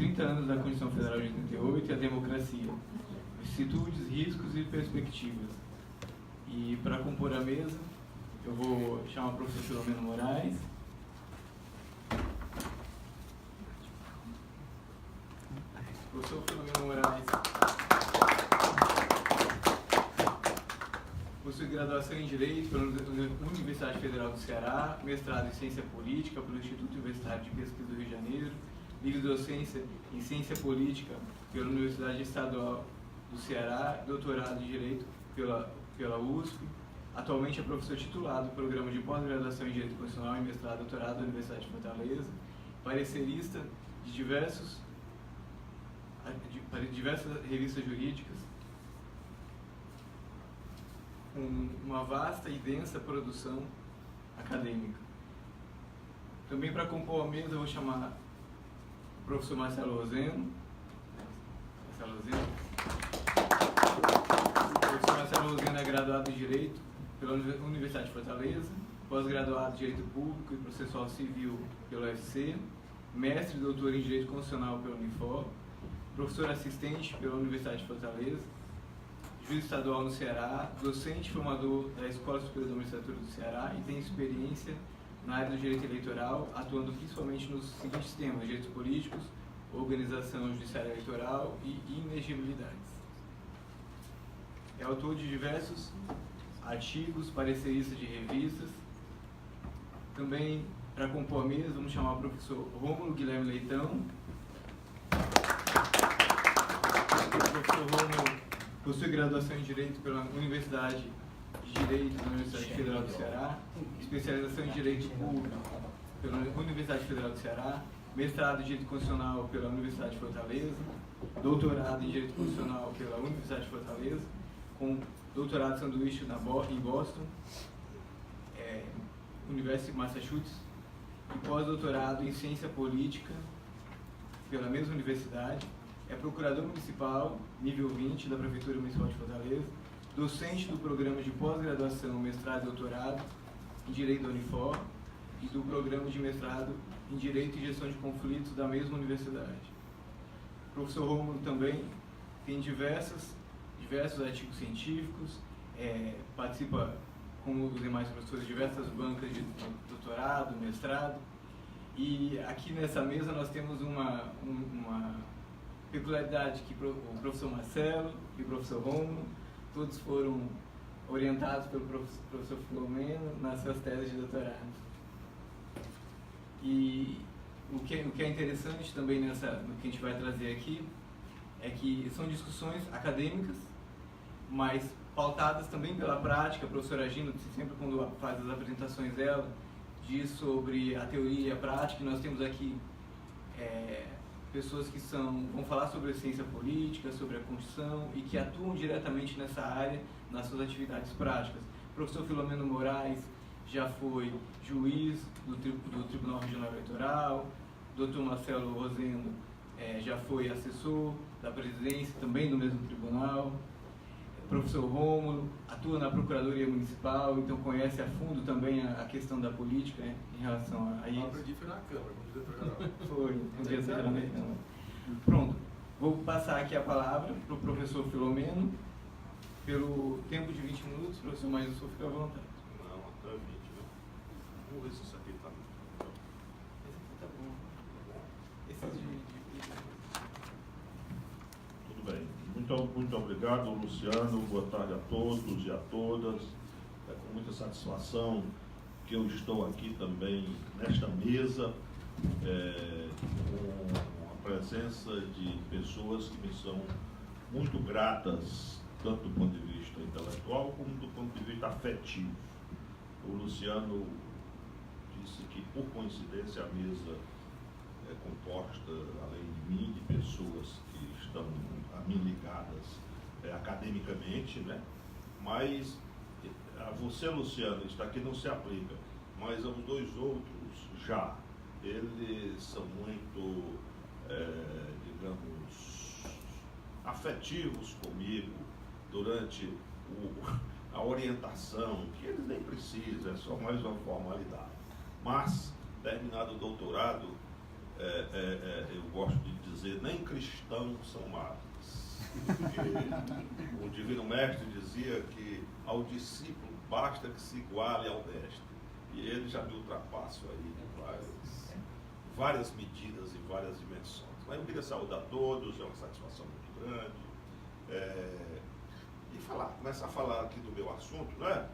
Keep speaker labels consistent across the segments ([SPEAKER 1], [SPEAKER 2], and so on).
[SPEAKER 1] 30 anos da Constituição Federal de 88 e a democracia, vicissitudes, riscos e perspectivas. E para compor a mesa, eu vou chamar o professor Filomeno Moraes. Professor Filomeno Moraes possui graduação em Direito pela Universidade Federal do Ceará, mestrado em Ciência Política pelo Instituto Universitário de Pesquisa do Rio de Janeiro, livre docência em Ciência Política pela Universidade Estadual do Ceará, doutorado em Direito pela USP. Atualmente é professor titular do Programa de Pós-Graduação em Direito Constitucional e mestrado e doutorado da Universidade de Fortaleza, parecerista de diversas revistas jurídicas, com uma vasta e densa produção acadêmica. Também para compor a mesa eu vou chamar o professor Marcelo Roseno. O professor Marcelo Roseno é graduado em Direito pela Universidade de Fortaleza, pós-graduado em Direito Público e Processual Civil pela UFC, mestre e doutor em Direito Constitucional pela Unifor, professor assistente pela Universidade de Fortaleza, juiz estadual no Ceará, docente e formador da Escola Superior da Magistratura do Ceará e tem experiência na área do direito eleitoral, atuando principalmente nos seguintes temas: direitos políticos, organização judiciária eleitoral e inegibilidades. É autor de diversos artigos, parecerista de revistas. Também, para compor a mesa, vamos chamar o professor Rômulo Guilherme Leitão. O professor Rômulo possui graduação em Direito pela Universidade de Direito da Universidade Federal do Ceará, especialização em Direito Público pela Universidade Federal do Ceará, mestrado em Direito Constitucional pela Universidade de Fortaleza, doutorado em Direito Constitucional pela Universidade de Fortaleza, com doutorado de sanduíche em Boston, University of Massachusetts, e pós-doutorado em Ciência Política pela mesma universidade. É procurador municipal, nível 20, da Prefeitura Municipal de Fortaleza, docente do programa de pós-graduação, mestrado e doutorado em Direito da Unifor e do programa de mestrado em Direito e Gestão de Conflitos da mesma universidade. O professor Rômulo também tem diversos artigos científicos, participa, como os demais professores, de diversas bancas de doutorado, mestrado, e aqui nessa mesa nós temos uma peculiaridade que o professor Marcelo e o professor Rômulo, todos foram orientados pelo professor Filomeno nas suas teses de doutorado. E o que é interessante também no que a gente vai trazer aqui é que são discussões acadêmicas, mas pautadas também pela prática. A professora Gina, sempre quando faz as apresentações dela, diz sobre a teoria e a prática, e nós temos aqui pessoas que vão falar sobre a ciência política, sobre a Constituição e que atuam diretamente nessa área, nas suas atividades práticas. O professor Filomeno Moraes já foi juiz do Tribunal Regional Eleitoral, o Dr. Marcelo Roseno já foi assessor da presidência, também do mesmo tribunal. O professor Rômulo atua na Procuradoria Municipal, então conhece a fundo também a questão da política, em relação a isso.
[SPEAKER 2] Eu aprendi foi na Câmara, como diretor-geral.
[SPEAKER 1] Foi, no dia da Câmara. Pronto, vou passar aqui a palavra para o professor Filomeno, pelo tempo de 20 minutos. Professor, mas o senhor fica à vontade.
[SPEAKER 2] Não, até 20, né? Vamos ver se isso aqui está.
[SPEAKER 1] Esse aqui tá bom. Esses de...
[SPEAKER 3] Tudo bem. Muito obrigado, Luciano. Boa tarde a todos e a todas. É com muita satisfação que eu estou aqui também nesta mesa, com a presença de pessoas que me são muito gratas, tanto do ponto de vista intelectual como do ponto de vista afetivo. O Luciano disse que, por coincidência, a mesa é composta, além de mim, de pessoas que estão a mim ligadas academicamente, né? Mas a você, Luciano, está aqui não se aplica, mas aos dois outros já. Eles são muito, digamos, afetivos comigo durante a orientação, que eles nem precisam, é só mais uma formalidade. Mas, terminado o doutorado, eu gosto de dizer, nem cristãos são mártires. Porque o Divino Mestre dizia que ao discípulo basta que se iguale ao mestre. E ele já me ultrapassa aí em várias medidas e várias dimensões. Mas eu queria saudar a todos, é uma satisfação muito grande. E começar a falar aqui do meu assunto, né?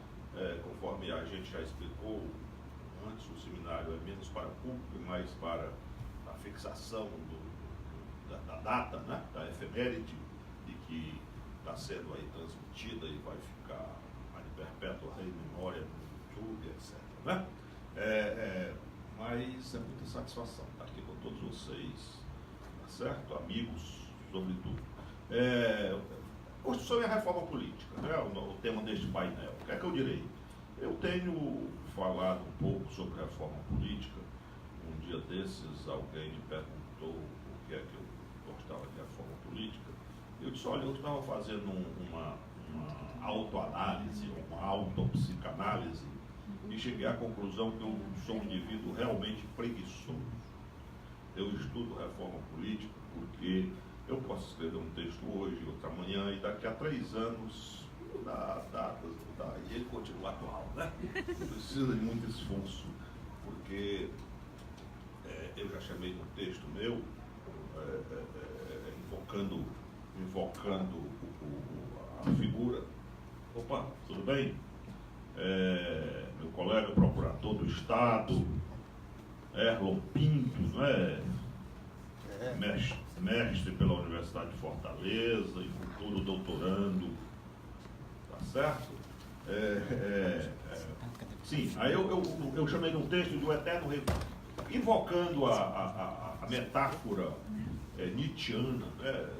[SPEAKER 3] Conforme a gente já explicou antes, o seminário é menos para o público e mais para a fixação da data, né? Da efeméride, e que está sendo aí transmitida e vai ficar de perpétua memória no YouTube, etc. Né? Mas é muita satisfação estar aqui com todos vocês, tá certo? Amigos, sobretudo. Constituição e a reforma política, né? O tema deste painel. O que é que eu direi? Eu tenho falado um pouco sobre reforma política. Um dia desses, alguém me perguntou o que é que eu gostava de reforma política. Eu disse, olha, eu estava fazendo uma autoanálise, uma autopsicanálise, e cheguei à conclusão que eu sou um indivíduo realmente preguiçoso. Eu estudo reforma política porque eu posso escrever um texto hoje, outro amanhã, e daqui a 3 anos mudar datas, e ele continua atual, né? Não precisa de muito esforço, porque eu já chamei num texto meu, invocando a figura. Opa, tudo bem? Meu colega procurador do Estado, Erlon Pinto, não é? Mestre pela Universidade de Fortaleza e futuro doutorando, tá certo? Sim, aí eu chamei num texto do eterno retorno, invocando a metáfora nietzschiana, né?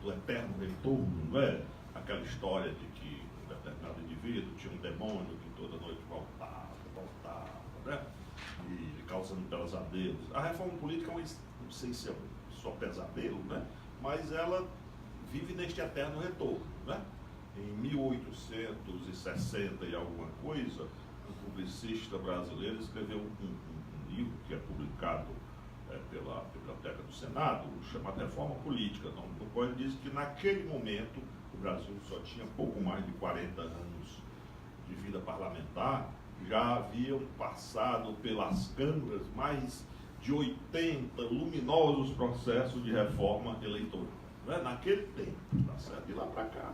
[SPEAKER 3] do eterno retorno, não é? Aquela história de que um determinado indivíduo tinha um demônio que toda noite voltava, né? E causando pesadelos. A reforma política não sei se é só pesadelo, né? Mas ela vive neste eterno retorno, né? Em 1860 e alguma coisa, um publicista brasileiro escreveu um livro que é publicado pela Biblioteca do Senado, chamado Reforma Política, no qual ele diz que naquele momento o Brasil só tinha pouco mais de 40 anos de vida parlamentar, já haviam passado pelas câmaras mais de 80 luminosos processos de reforma eleitoral, né? Naquele tempo, tá certo? E lá para cá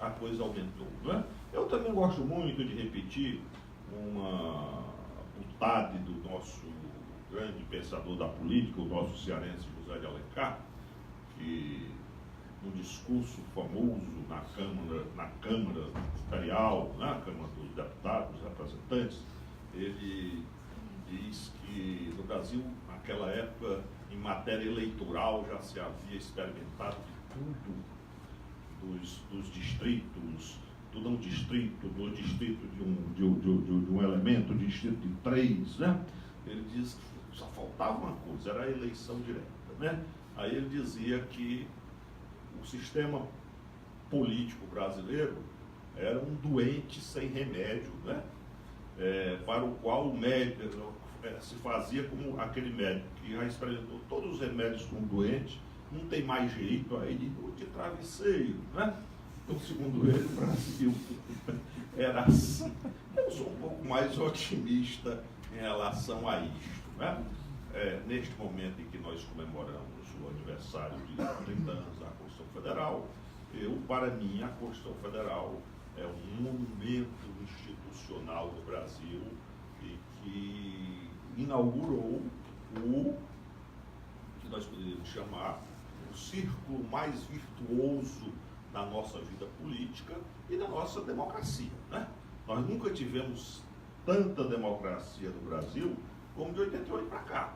[SPEAKER 3] a coisa aumentou, né? Eu também gosto muito de repetir uma butade do nosso grande pensador da política, o nosso cearense José de Alencar, que num discurso famoso na Câmara Imperial, na Câmara dos Deputados, dos Representantes, ele diz que no Brasil, naquela época, em matéria eleitoral, já se havia experimentado de tudo, dos distritos, do não distrito, do distrito de um elemento, do distrito de 3, né? Ele diz que só faltava uma coisa, era a eleição direta, né? Aí ele dizia que o sistema político brasileiro era um doente sem remédio, né? Para o qual o médico se fazia como aquele médico que já experimentou todos os remédios com o doente, não tem mais jeito, aí de travesseiro, né? Então, segundo ele, o Brasil era assim. Eu sou um pouco mais otimista em relação a isto, né? Neste momento em que nós comemoramos o aniversário de 30 anos da Constituição Federal, para mim, a Constituição Federal é um monumento institucional do Brasil e que inaugurou o que nós poderíamos chamar o círculo mais virtuoso da nossa vida política e da nossa democracia, né? Nós nunca tivemos tanta democracia no Brasil como de 88 para cá.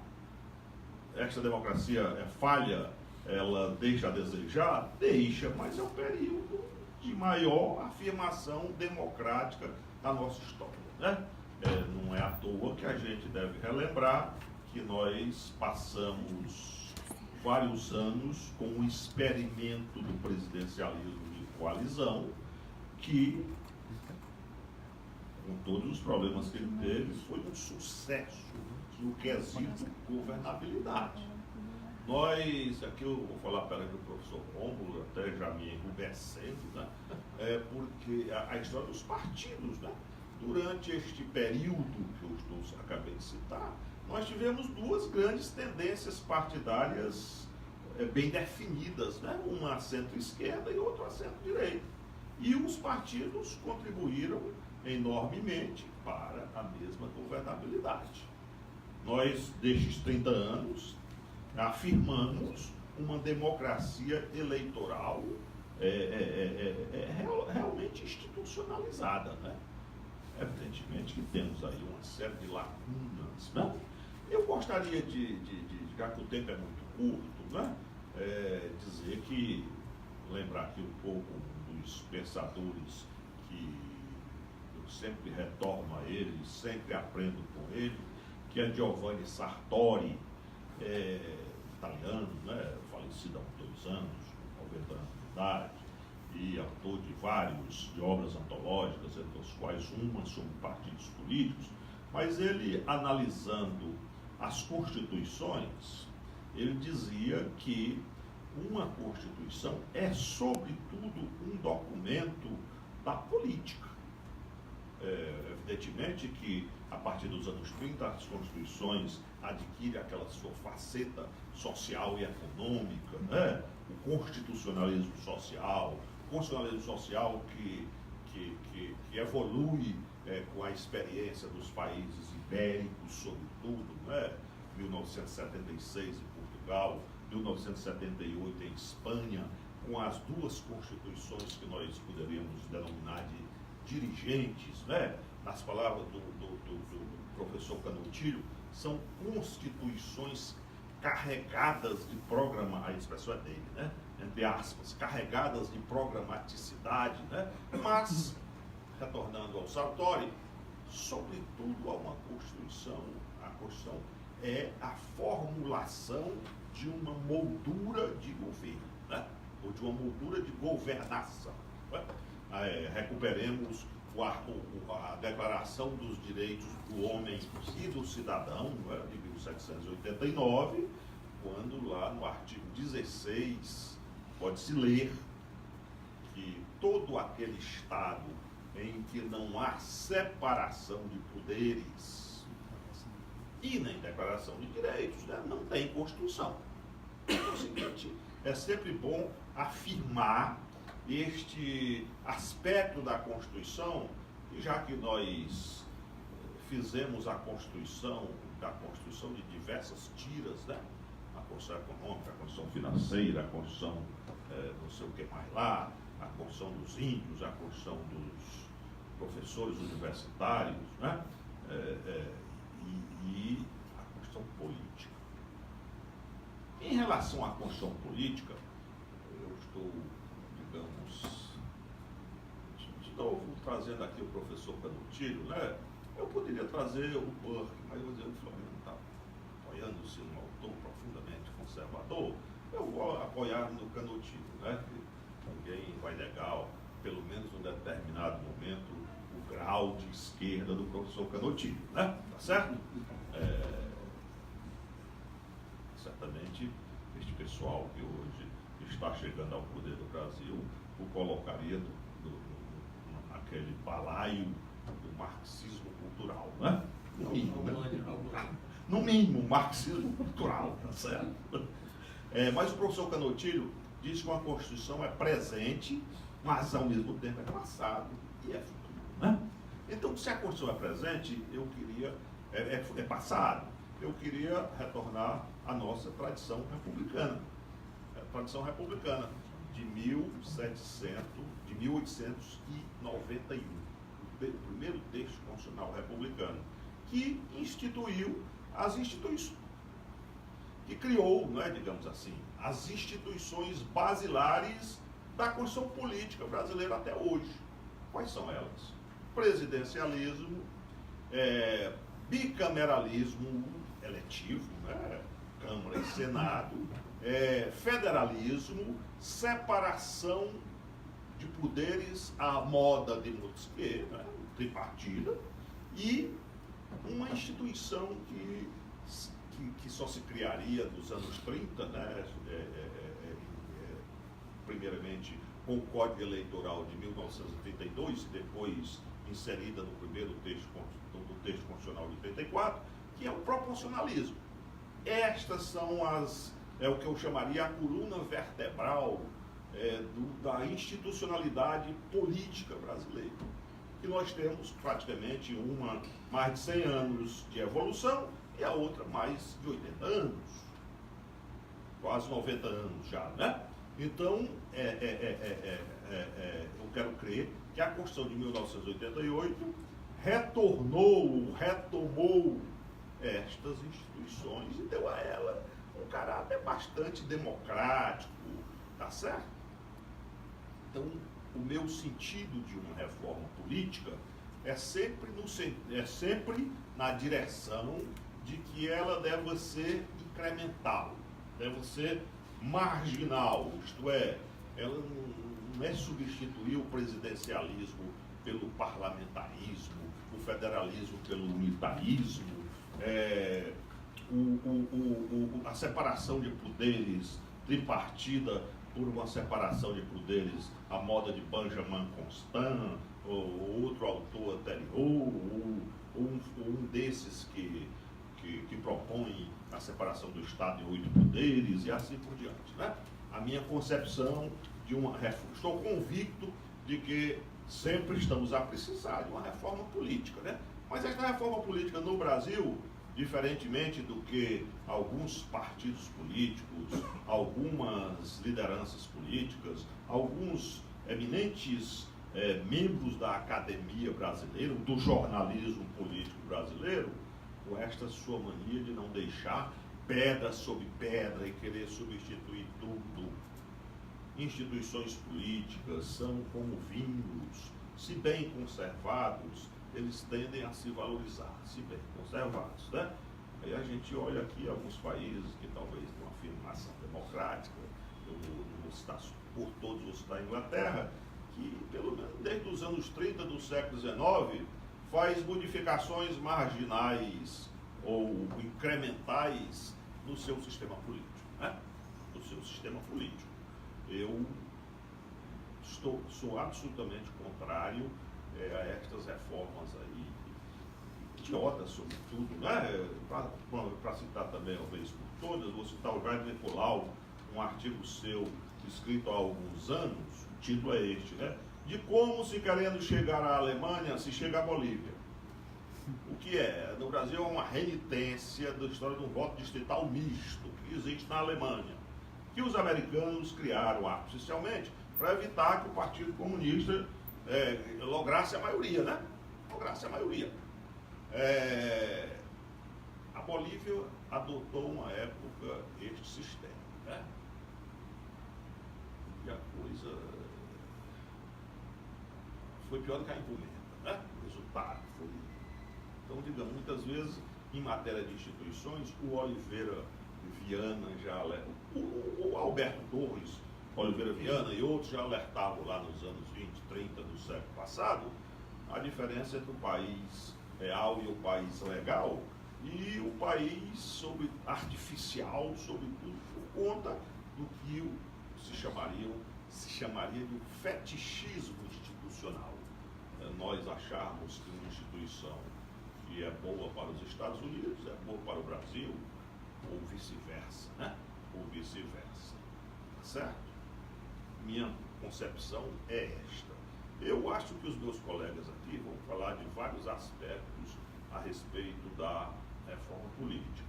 [SPEAKER 3] Esta democracia é falha, ela deixa a desejar? Deixa, mas é um período de maior afirmação democrática da nossa história, né? Não é à toa que a gente deve relembrar que nós passamos vários anos com o experimento do presidencialismo de coalizão, que, com todos os problemas que ele teve, foi um sucesso no quesito governabilidade. Nós, aqui eu vou falar perante o professor Rômulo, até já me enrubescendo, né? Porque a história dos partidos, né? Durante este período que eu acabei de citar, nós tivemos duas grandes tendências partidárias bem definidas, né? Uma à centro-esquerda e outra à centro-direita. E os partidos contribuíram enormemente para a mesma governabilidade. Nós, destes 30 anos, afirmamos uma democracia eleitoral realmente institucionalizada, né? Evidentemente que temos aí uma série de lacunas, né? Eu gostaria já que o tempo é muito curto, né? Dizer que, lembrar aqui um pouco dos pensadores que eu sempre retorno a ele, sempre aprendo com ele, que é Giovanni Sartori, italiano, né? Falecido há 2 anos, com 90 anos de idade, e autor de obras antológicas, entre as quais uma sobre partidos políticos, mas ele, analisando as constituições, ele dizia que uma constituição é, sobretudo, um documento da política. Evidentemente que, a partir dos anos 30, as constituições adquirem aquela sua faceta social e econômica, né? O constitucionalismo social que evolui com a experiência dos países ibéricos, sobretudo, né? 1976 em Portugal, 1978 em Espanha, com as duas constituições que nós poderíamos denominar de dirigentes, né? Nas palavras do professor Canutilho, são constituições carregadas de a expressão é dele, né? Entre aspas, carregadas de programaticidade, né? Mas, retornando ao Sartori, sobretudo há uma Constituição, a Constituição é a formulação de uma moldura de governo, né? Ou de uma moldura de governação, né? Recuperemos a Declaração dos Direitos do Homem e do Cidadão, né, de 1789, quando lá no artigo 16 pode-se ler que todo aquele Estado em que não há separação de poderes e nem declaração de direitos, né, não tem Constituição. Então, é o seguinte, é sempre bom afirmar este aspecto da Constituição, e já que nós fizemos a Constituição de diversas tiras, né? A Constituição Econômica, a Constituição Financeira, a Constituição não sei o que mais lá, a Constituição dos Índios, a Constituição dos professores universitários, né? E a Constituição Política. Em relação à Constituição Política, eu estou, digamos, de novo trazendo aqui o professor Canutilho, né? Eu poderia trazer o Burke, mas eu vou dizer, o Flamengo está apoiando-se num autor profundamente conservador, eu vou apoiar no Canutilho, né? Que ninguém vai negar, pelo menos em um determinado momento, o grau de esquerda do professor Canutilho, né? Tá certo? Certamente, este pessoal que hoje está chegando ao poder do Brasil o colocaria naquele balaio do marxismo cultural, né? No mínimo, né? No mínimo, marxismo cultural, tá certo? Mas o professor Canutilho diz que uma Constituição é presente, mas ao mesmo tempo é passado e é futuro, né? Então, se a Constituição é presente, eu queria, é passado, eu queria retornar à nossa tradição republicana. A tradição republicana de 1891, o primeiro texto constitucional republicano, que instituiu as instituições, que criou, né, digamos assim, as instituições basilares da Constituição Política brasileira até hoje. Quais são elas? Presidencialismo, bicameralismo eletivo, né, Câmara e Senado, federalismo, separação de poderes à moda de Montesquieu, né, tripartida, e uma instituição que que só se criaria nos anos 30, né? Primeiramente com o Código Eleitoral de 1932, depois inserida no primeiro texto constitucional de 34, que é o proporcionalismo. Estas são o que eu chamaria a coluna vertebral da institucionalidade política brasileira. Que nós temos praticamente uma mais de 100 anos de evolução e a outra mais de 80 anos, quase 90 anos já, né? Então, eu quero crer que a Constituição de 1988 retomou estas instituições e deu a ela um caráter bastante democrático, tá certo? Então, o meu sentido de uma reforma política é sempre na direção de que ela deve ser incremental, deve ser marginal, isto é, ela não é substituir o presidencialismo pelo parlamentarismo, o federalismo pelo unitarismo, a separação de poderes tripartida por uma separação de poderes à moda de Benjamin Constant, ou outro autor anterior, ou um desses que propõe a separação do Estado em 8 poderes, e assim por diante, né? A minha concepção de uma reforma, estou convicto de que sempre estamos a precisar de uma reforma política, né? Mas esta reforma política no Brasil, diferentemente do que alguns partidos políticos, algumas lideranças políticas, alguns eminentes membros da academia brasileira, do jornalismo político brasileiro, com esta sua mania de não deixar pedra sobre pedra e querer substituir tudo. Instituições políticas são como vinhos, se bem conservados, eles tendem a se valorizar, se bem conservados, né? Aí a gente olha aqui alguns países que talvez tenham uma afirmação democrática, eu não vou citar por todos, vou citar a Inglaterra, que pelo menos desde os anos 30 do século XIX faz modificações marginais ou incrementais no seu sistema político, né? No seu sistema político. Eu sou absolutamente contrário a estas reformas aí, idiotas sobretudo, né? Para citar também, uma vez por todas, vou citar o Jair Nicolau, um artigo seu escrito há alguns anos, o título é este, né? De como, se querendo chegar à Alemanha, se chega à Bolívia. O que é? No Brasil é uma renitência da história de um voto distrital misto que existe na Alemanha, que os americanos criaram artificialmente para evitar que o Partido Comunista lograsse a maioria, né? Lograsse a maioria. A Bolívia adotou uma época este sistema, né? E a coisa foi pior do que a encomenda, né? O resultado foi... Então, digamos, muitas vezes, em matéria de instituições, o Oliveira Viana o Alberto Torres, Oliveira Viana e outros já alertavam lá nos anos 20, 30 do século passado a diferença entre o país real e o país legal e o país artificial, sobretudo, por conta do que se chamaria de um fetichismo institucional. Nós acharmos que uma instituição que é boa para os Estados Unidos é boa para o Brasil, ou vice-versa, né? Ou vice-versa. Certo? Minha concepção é esta. Eu acho que os meus colegas aqui vão falar de vários aspectos a respeito da reforma política.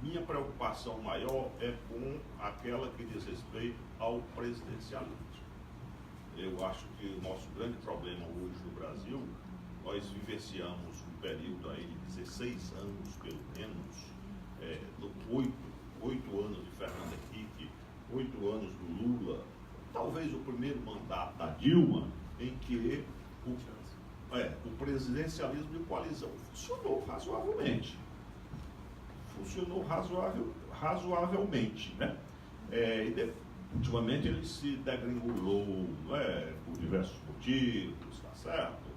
[SPEAKER 3] Minha preocupação maior é com aquela que diz respeito ao presidencialismo. Eu acho que o nosso grande problema hoje no Brasil, nós vivenciamos um período aí de 16 anos, pelo menos, 8 anos de Fernando Henrique, 8 anos do Lula, talvez o primeiro mandato da Dilma, em que o presidencialismo de coalizão funcionou razoavelmente. Razoavelmente, né? Ultimamente ele se degringolou, por diversos motivos, tá certo?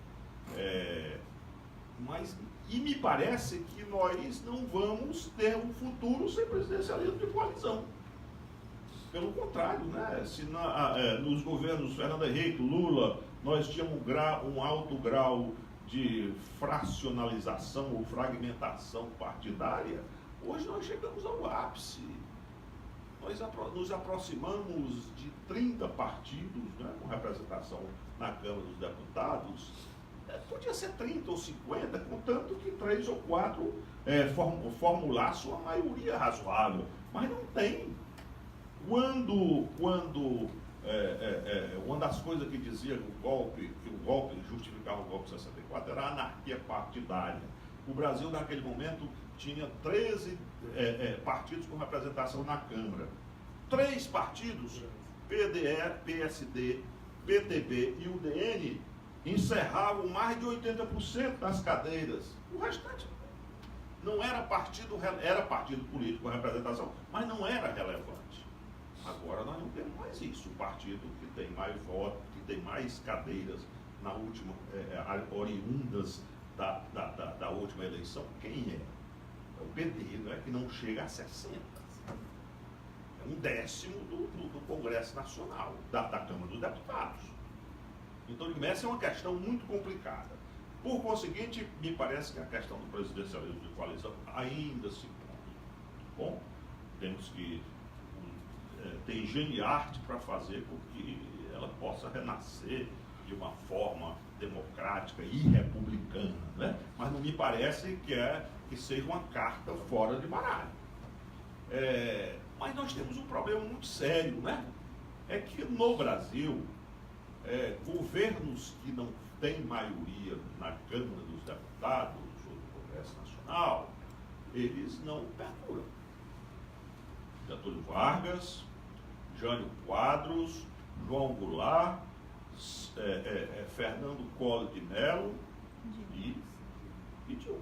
[SPEAKER 3] Mas E me parece que nós não vamos ter um futuro sem presidencialismo de coalizão. Pelo contrário, né? Se nos governos Fernando Henrique, Lula, nós tínhamos um alto grau de fracionalização ou fragmentação partidária, hoje nós chegamos ao ápice. Nós nos aproximamos de 30 partidos, né, com representação na Câmara dos Deputados. Podia ser 30 ou 50, contanto que 3 ou 4 formulassem uma maioria razoável. Mas não tem. Uma das coisas que dizia que o golpe justificava o golpe de 64 era a anarquia partidária. O Brasil, naquele momento, tinha 13 partidos com representação na Câmara. 3 partidos, PDE, PSD, PTB e UDN, encerravam mais de 80% das cadeiras. O restante não era partido, era partido político com representação, mas não era relevante. Agora nós não temos mais isso. O partido que tem mais votos, que tem mais cadeiras na última, oriundas da última eleição, quem é? É o PT, não é? Que não chega a 60. É 1/10 do Congresso Nacional, da Câmara dos Deputados. Então, essa é uma questão muito complicada. Por conseguinte, me parece que a questão do presidencialismo de coalizão ainda se põe. Bom, temos que ter engenho e arte para fazer com que ela possa renascer de uma forma democrática e republicana, né? Mas não me parece que seja uma carta fora de baralho. Mas nós temos um problema muito sério, né? É que no Brasil, governos que não têm maioria na Câmara dos Deputados ou no Congresso Nacional, eles não perduram. Getúlio Vargas, Jânio Quadros, João Goulart, Fernando Collor de Mello e Dilma.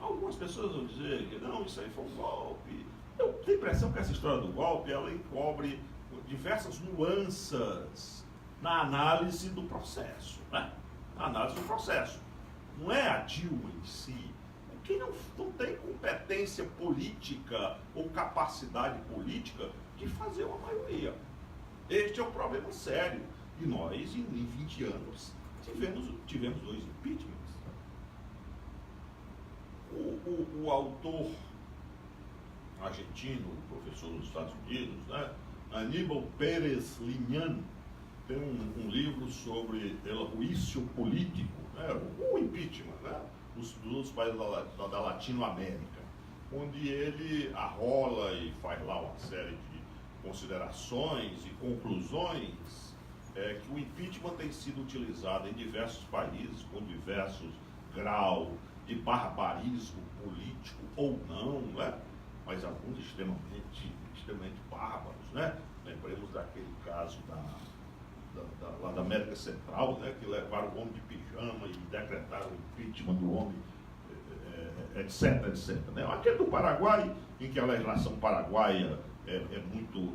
[SPEAKER 3] Algumas pessoas vão dizer que não, isso aí foi um golpe. Eu tenho a impressão que essa história do golpe, ela encobre diversas nuances na análise do processo, né? Na análise do processo. Não é a Dilma em si. Quem não tem competência política ou capacidade política de fazer uma maioria. Este é um problema sério. E nós, em 20 anos, tivemos 2 impeachments. O autor argentino, professor dos Estados Unidos, né, Aníbal Pérez Liñán, tem um livro sobre el juicio político, né, o impeachment, né, dos países da Latinoamérica, onde ele arrola e faz lá uma série de considerações e conclusões que o impeachment tem sido utilizado em diversos países, com diversos graus de barbarismo político ou não, né? Mas alguns extremamente bárbaros, né? Lembremos daquele caso lá da América Central, né? Que levaram o homem de pijama e decretaram o impeachment do homem, etc, etc. Né? Aquele do Paraguai, em que a legislação paraguaia é muito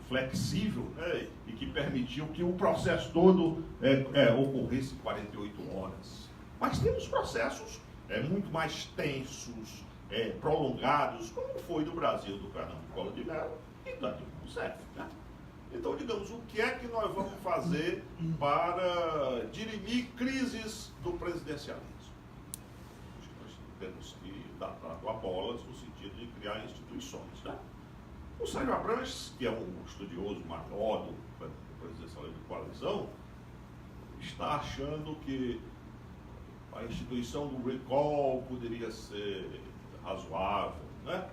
[SPEAKER 3] flexível, né? E que permitiu que o processo todo ocorresse em 48 horas. Mas temos processos muito mais tensos, prolongados, como foi do Brasil, do Fernando Collor de Mello e da Dilma Rousseff, né? Então, digamos, o que é que nós vamos fazer para dirimir crises do presidencialismo? Nós temos que dar trato a bolas no sentido de criar instituições, né? O Sérgio Abranches, que é um estudioso maior do presidencialismo de coalizão, está achando que a instituição do recall poderia ser razoável, né?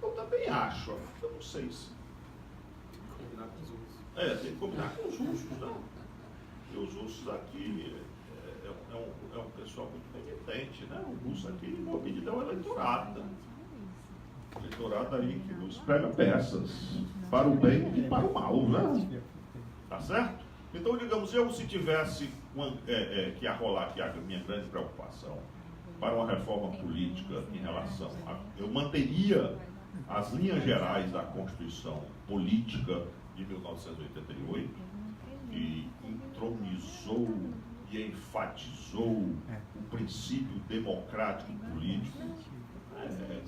[SPEAKER 3] Eu também acho, eu não sei se...
[SPEAKER 2] Combinar com os russos.
[SPEAKER 3] Tem que combinar com os russos, né? E os russos aqui é um pessoal muito penitente, né? O russo aqui, em boa medida, é um eleitorado, né? Eleitorado aí que nos prega peças, para o bem e para o mal, né? Tá certo? Então, digamos, se tivesse que arrolar aqui a minha grande preocupação para uma reforma política em relação a... Eu manteria as linhas gerais da Constituição Política de 1988, que entronizou e enfatizou o princípio democrático político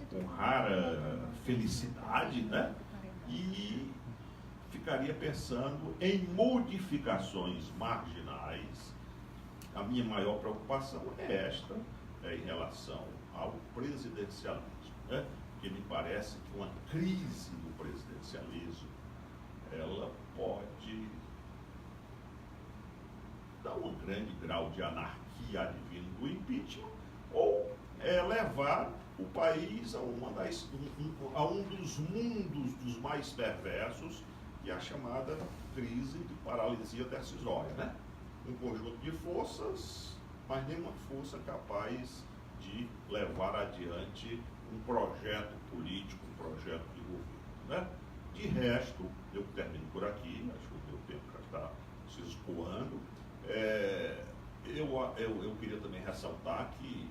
[SPEAKER 3] com rara felicidade, né? E ficaria pensando em modificações marginais. A minha maior preocupação é esta, em relação ao presidencialismo, né? Porque me parece que uma crise do presidencialismo, ela pode dar um grande grau de anarquia advindo do impeachment, ou levar o país a um dos mundos dos mais perversos, que é a chamada crise de paralisia decisória, né? Um conjunto de forças, mas nenhuma força capaz de levar adiante um projeto político, um projeto de governo, né? De resto, eu termino por aqui, acho que o meu tempo já está se escoando. Eu queria também ressaltar que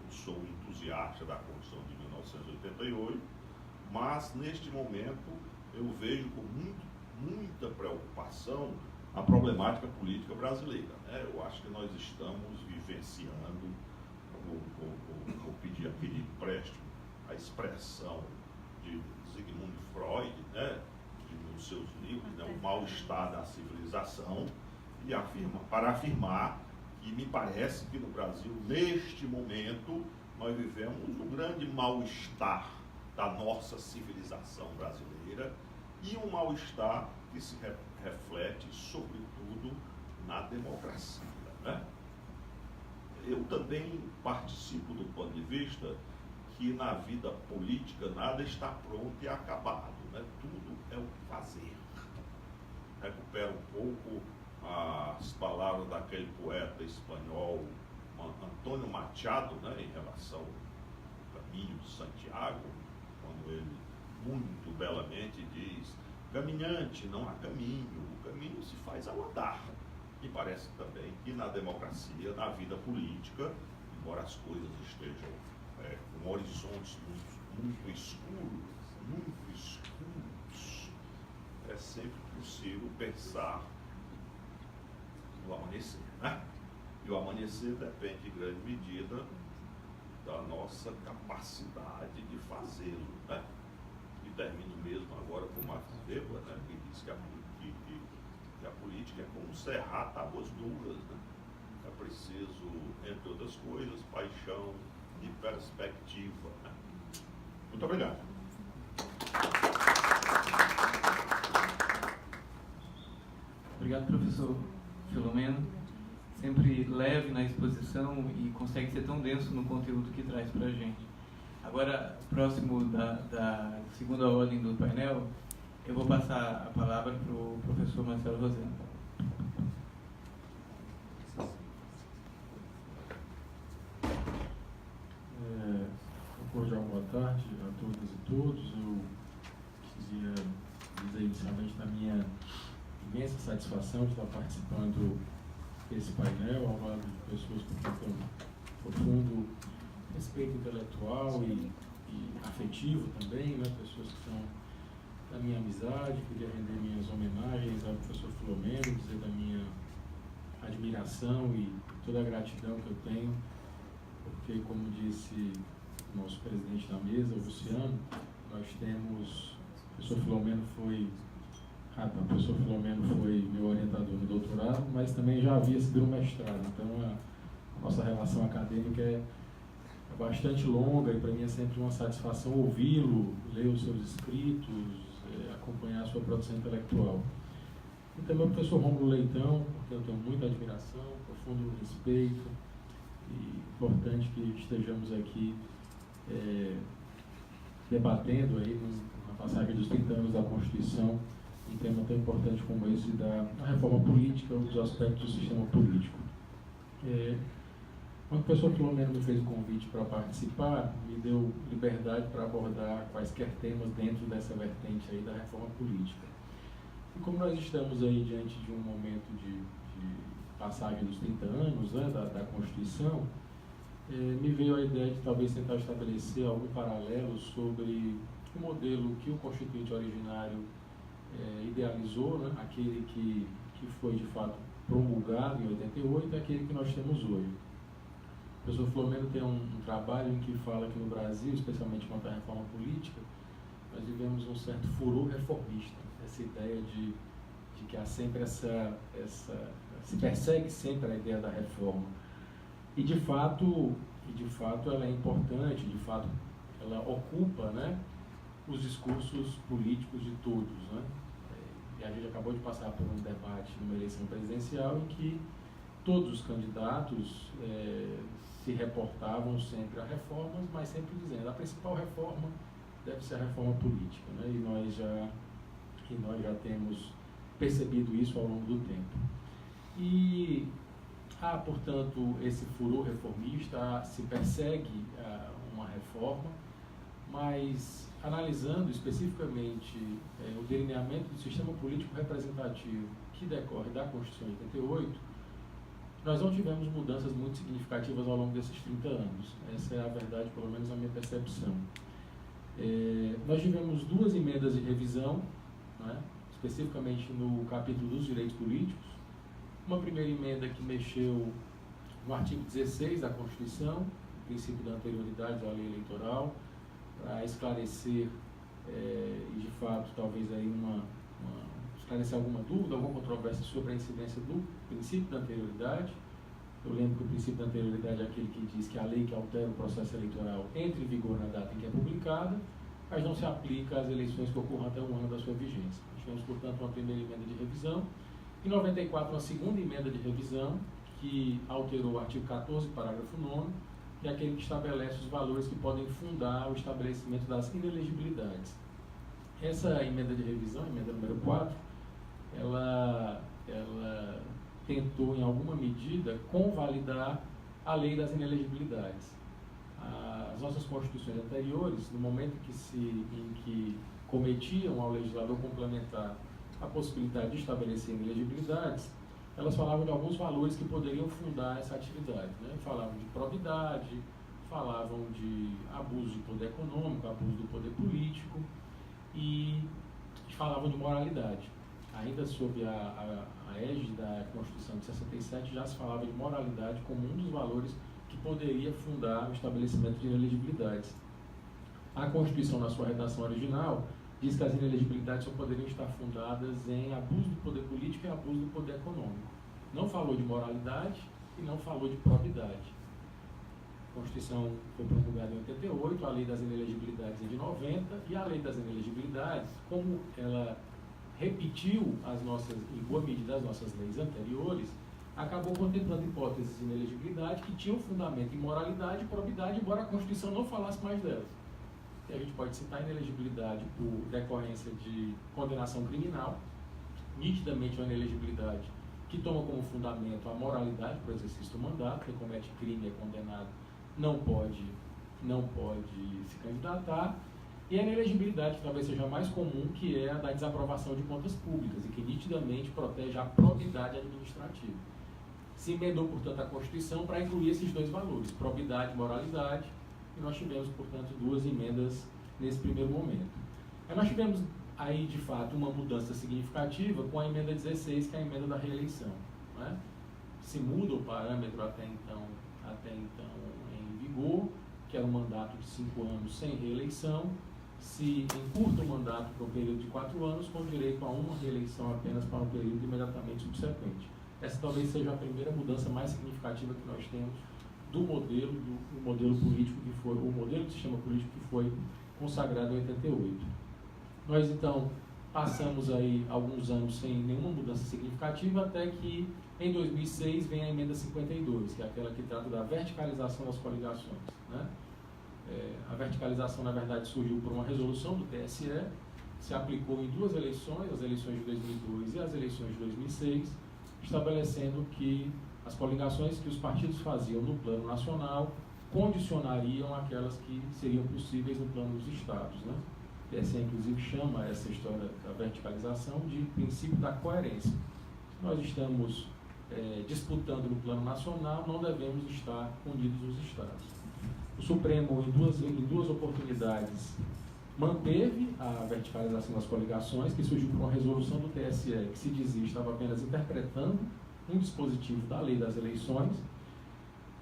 [SPEAKER 3] eu sou um entusiasta da Constituição de 1988, mas neste momento eu vejo com muita preocupação a problemática política brasileira, né? Eu acho que nós estamos vivenciando, vou pedir aquele empréstimo, a expressão de Sigmund Freud, né? Nos seus livros, né? O mal-estar da civilização, e para afirmar que me parece que no Brasil, neste momento, nós vivemos um grande mal-estar da nossa civilização brasileira, e um mal-estar que se reflete, sobretudo, na democracia, né? Eu também participo do ponto de vista que na vida política nada está pronto e acabado, né? Tudo é o fazer. Recupero um pouco as palavras daquele poeta espanhol Antônio Machado, né, em relação ao caminho de Santiago, quando ele muito belamente diz: caminhante, não há caminho, o caminho se faz ao andar. E parece também que na democracia, na vida política, embora as coisas estejam com horizontes muito escuros, é sempre possível pensar no amanhecer, né? E o amanhecer depende, em grande medida, da nossa capacidade de fazê-lo, né? E termino mesmo agora com Marcos Weber, né, que diz que a política é como serrar tábuas duras, né? É preciso, entre outras coisas, paixão e perspectiva, né? Muito obrigado.
[SPEAKER 1] Obrigado, professor Filomeno. Sempre leve na exposição e consegue ser tão denso no conteúdo que traz para a gente. Agora, próximo da segunda ordem do painel, eu vou passar a palavra para o professor Marcelo Rosendo.
[SPEAKER 4] Cordial boa tarde a todas e todos. Eu queria dizer inicialmente da minha imensa satisfação de estar participando desse painel ao lado de pessoas com quem tenho profundo respeito intelectual e afetivo também, né? Pessoas que são da minha amizade. Queria render minhas homenagens ao professor Filomeno, dizer da minha admiração e toda a gratidão que eu tenho, porque, como disse o nosso presidente da mesa, o Luciano, nós temos... O professor Filomeno foi meu orientador no doutorado, mas também já havia sido no mestrado, então a nossa relação acadêmica é bastante longa e para mim é sempre uma satisfação ouvi-lo, ler os seus escritos, acompanhar a sua produção intelectual. E também o professor Rômulo Leitão, porque eu tenho muita admiração, profundo respeito, e importante que estejamos aqui debatendo aí na passagem dos 30 anos da Constituição, um tema tão importante como esse da reforma política, dos aspectos do sistema político. Quando o professor Filomeno me fez o convite para participar, me deu liberdade para abordar quaisquer temas dentro dessa vertente aí da reforma política. E como nós estamos aí diante de um momento de passagem dos 30 anos, né, da Constituição, me veio a ideia de talvez tentar estabelecer algum paralelo sobre o modelo que o Constituinte originário idealizou, né, aquele que foi de fato promulgado em 88 é aquele que nós temos hoje. O professor Flomeno tem um trabalho em que fala que no Brasil, especialmente quanto à reforma política, nós vivemos um certo furor reformista, essa ideia de que há sempre se persegue sempre a ideia da reforma. E de fato ela é importante, de fato ela ocupa, né, os discursos políticos de todos, né? E a gente acabou de passar por um debate numa eleição presidencial em que todos os candidatos se reportavam sempre a reformas, mas sempre dizendo a principal reforma deve ser a reforma política, né? E nós já temos percebido isso ao longo do tempo. E há, portanto, esse furor reformista, se persegue uma reforma, mas analisando especificamente o delineamento do sistema político representativo que decorre da Constituição de 88, nós não tivemos mudanças muito significativas ao longo desses 30 anos. Essa é a verdade, pelo menos a minha percepção. Nós tivemos 2 emendas de revisão, né, especificamente no capítulo dos direitos políticos. Uma primeira emenda que mexeu no artigo 16 da Constituição, o princípio da anterioridade à lei eleitoral, para esclarecer e de fato talvez aí esclarecer alguma dúvida, alguma controvérsia sobre a incidência do princípio da anterioridade. Eu lembro que o princípio da anterioridade é aquele que diz que a lei que altera o processo eleitoral entra em vigor na data em que é publicada, mas não se aplica às eleições que ocorram até 1 ano da sua vigência. Nós tivemos, portanto, uma primeira emenda de revisão. Em 94, uma segunda emenda de revisão, que alterou o artigo 14, parágrafo 9º, que é aquele que estabelece os valores que podem fundar o estabelecimento das inelegibilidades. Essa emenda de revisão, a emenda número 4, ela tentou, em alguma medida, convalidar a lei das inelegibilidades. As nossas constituições anteriores, no momento em que cometiam ao legislador complementar a possibilidade de estabelecer inelegibilidades, elas falavam de alguns valores que poderiam fundar essa atividade, né? Falavam de probidade, falavam de abuso de poder econômico, abuso do poder político e falavam de moralidade. Ainda sob a égide da Constituição de 67 já se falava de moralidade como um dos valores que poderia fundar o estabelecimento de inelegibilidades. A Constituição, na sua redação original, diz que as inelegibilidades só poderiam estar fundadas em abuso do poder político e abuso do poder econômico. Não falou de moralidade e não falou de probidade. A Constituição foi promulgada em 88, a lei das inelegibilidades é de 90, e a lei das inelegibilidades, como ela repetiu em boa medida as nossas leis anteriores, acabou contemplando hipóteses de inelegibilidade que tinham fundamento em moralidade e probidade, embora a Constituição não falasse mais delas. E a gente pode citar inelegibilidade por decorrência de condenação criminal, nitidamente uma inelegibilidade que toma como fundamento a moralidade para o exercício do mandato. Quem comete crime é condenado, não pode se candidatar. E a inelegibilidade, que talvez seja a mais comum, que é a da desaprovação de contas públicas e que nitidamente protege a probidade administrativa. Se emendou, portanto, a Constituição para incluir esses 2 valores, probidade e moralidade, e nós tivemos, portanto, 2 emendas nesse primeiro momento. Aí nós tivemos aí, de fato, uma mudança significativa com a emenda 16, que é a emenda da reeleição, né? Se muda o parâmetro até então em vigor, que era um mandato de 5 anos sem reeleição, se encurta o mandato para um período de 4 anos, com direito a uma reeleição apenas para um período imediatamente subsequente. Essa talvez seja a primeira mudança mais significativa que nós temos do modelo político que foi, o modelo do sistema político que foi consagrado em 88. Nós, então, passamos aí alguns anos sem nenhuma mudança significativa, até que em 2006 vem a emenda 52, que é aquela que trata da verticalização das coligações, né? A verticalização, na verdade, surgiu por uma resolução do TSE, se aplicou em 2 eleições, as eleições de 2002 e as eleições de 2006, estabelecendo que as coligações que os partidos faziam no plano nacional condicionariam aquelas que seriam possíveis no plano dos estados, né? O TSE, inclusive, chama essa história da verticalização de princípio da coerência. Se nós estamos disputando no plano nacional, não devemos estar unidos nos estados. O Supremo, em duas oportunidades, manteve a verticalização das coligações, que surgiu por uma resolução do TSE, que se dizia estava apenas interpretando um dispositivo da lei das eleições,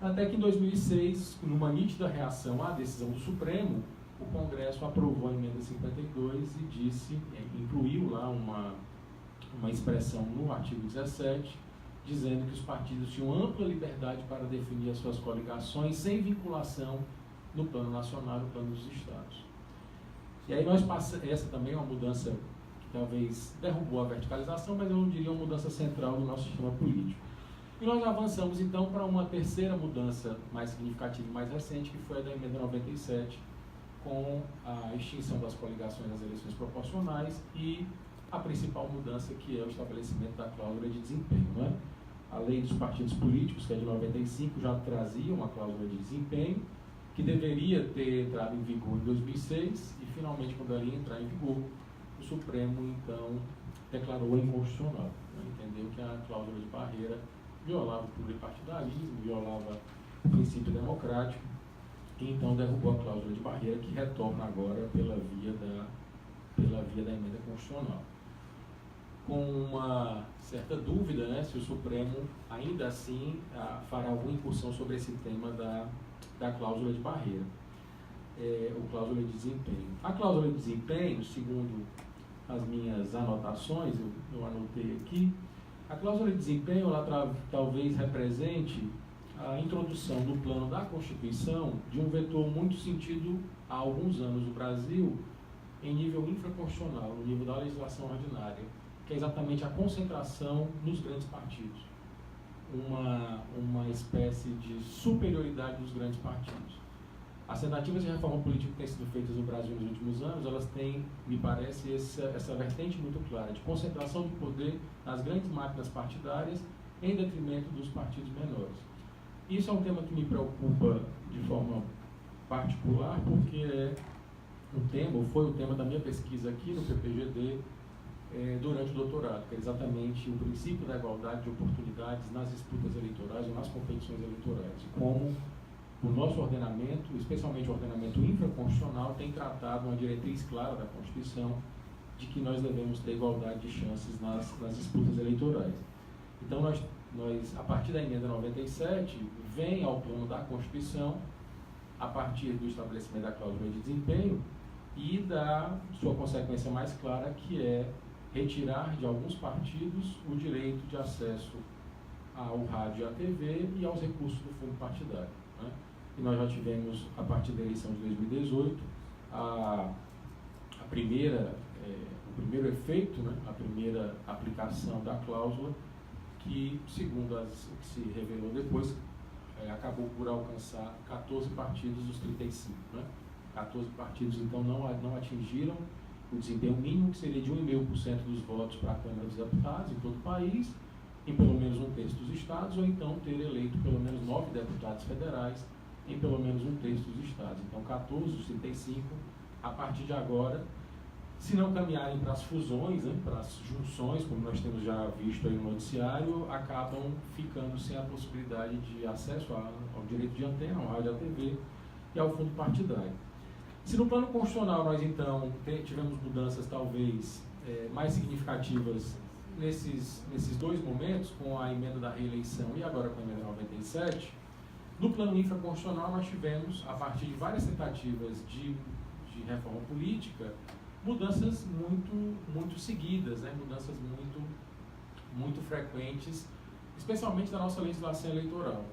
[SPEAKER 4] até que em 2006, numa nítida reação à decisão do Supremo, o Congresso aprovou a emenda 52 e disse, incluiu lá uma expressão no artigo 17, dizendo que os partidos tinham ampla liberdade para definir as suas coligações sem vinculação no plano nacional e no plano dos estados. E aí essa também é uma mudança que talvez derrubou a verticalização, mas eu não diria uma mudança central do nosso sistema político. E nós avançamos então para uma terceira mudança mais significativa e mais recente, que foi a da emenda 97, com a extinção das coligações nas eleições proporcionais e a principal mudança, que é o estabelecimento da cláusula de desempenho, né? A lei dos partidos políticos, que é de 95, já trazia uma cláusula de desempenho, que deveria ter entrado em vigor em 2006, e finalmente, quando ela ia entrar em vigor, o Supremo, então, declarou inconstitucional, né? Entendeu que a cláusula de barreira violava o pluripartidarismo, violava o princípio democrático, e então derrubou a cláusula de barreira, que retorna agora pela via da emenda constitucional. Com uma certa dúvida, né, se o Supremo ainda assim fará alguma incursão sobre esse tema da cláusula de barreira, ou cláusula de desempenho. A cláusula de desempenho, segundo as minhas anotações, eu anotei aqui, a cláusula de desempenho ela talvez represente a introdução no plano da Constituição de um vetor muito sentido há alguns anos no Brasil em nível infraconstitucional, no nível da legislação ordinária, que é exatamente a concentração nos grandes partidos. Uma espécie de superioridade dos grandes partidos. As tentativas de reforma política que têm sido feitas no Brasil nos últimos anos, elas têm, me parece, essa vertente muito clara de concentração de poder nas grandes máquinas partidárias em detrimento dos partidos menores. Isso é um tema que me preocupa de forma particular, porque é um tema, ou foi o tema da minha pesquisa aqui no PPGD durante o doutorado, que é exatamente o princípio da igualdade de oportunidades nas disputas eleitorais ou nas competições eleitorais. Como o nosso ordenamento, especialmente o ordenamento infraconstitucional, tem tratado uma diretriz clara da Constituição de que nós devemos ter igualdade de chances nas disputas eleitorais. Então, nós, a partir da emenda 97, vem ao plano da Constituição, a partir do estabelecimento da cláusula de desempenho e da sua consequência mais clara, que é retirar de alguns partidos o direito de acesso ao rádio e à TV e aos recursos do fundo partidário, né? E nós já tivemos, a partir da eleição de 2018, o primeiro efeito, né? A primeira aplicação da cláusula, que, segundo o que se revelou depois, acabou por alcançar 14 partidos dos 35. Né? 14 partidos, então, não atingiram o desempenho mínimo, que seria de 1,5% dos votos para a Câmara dos Deputados em todo o país, em pelo menos um terço dos estados, ou então ter eleito pelo menos 9 deputados federais em pelo menos um terço dos estados. Então, 14 dos 35, a partir de agora, se não caminharem para as fusões, né, para as junções, como nós temos já visto aí no noticiário, acabam ficando sem a possibilidade de acesso ao direito de antena, ao rádio e à TV e ao fundo partidário. Se no plano constitucional nós, então, tivemos mudanças talvez mais significativas nesses dois momentos, com a emenda da reeleição e agora com a emenda 97, no plano infraconstitucional nós tivemos, a partir de várias tentativas de reforma política, mudanças muito seguidas, né? Mudanças muito frequentes, especialmente da nossa legislação eleitoral.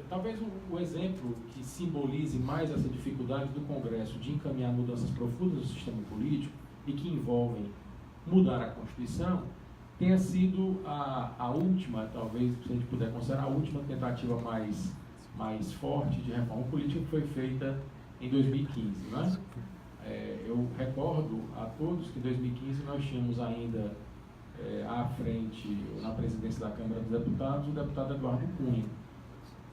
[SPEAKER 4] Talvez o exemplo que simbolize mais essa dificuldade do Congresso de encaminhar mudanças profundas no sistema político e que envolvem mudar a Constituição tenha sido a última, talvez, se a gente puder considerar, a última tentativa mais forte de reforma política, que foi feita em 2015, né? Eu recordo a todos que em 2015 nós tínhamos ainda à frente, na presidência da Câmara dos Deputados, o deputado Eduardo Cunha.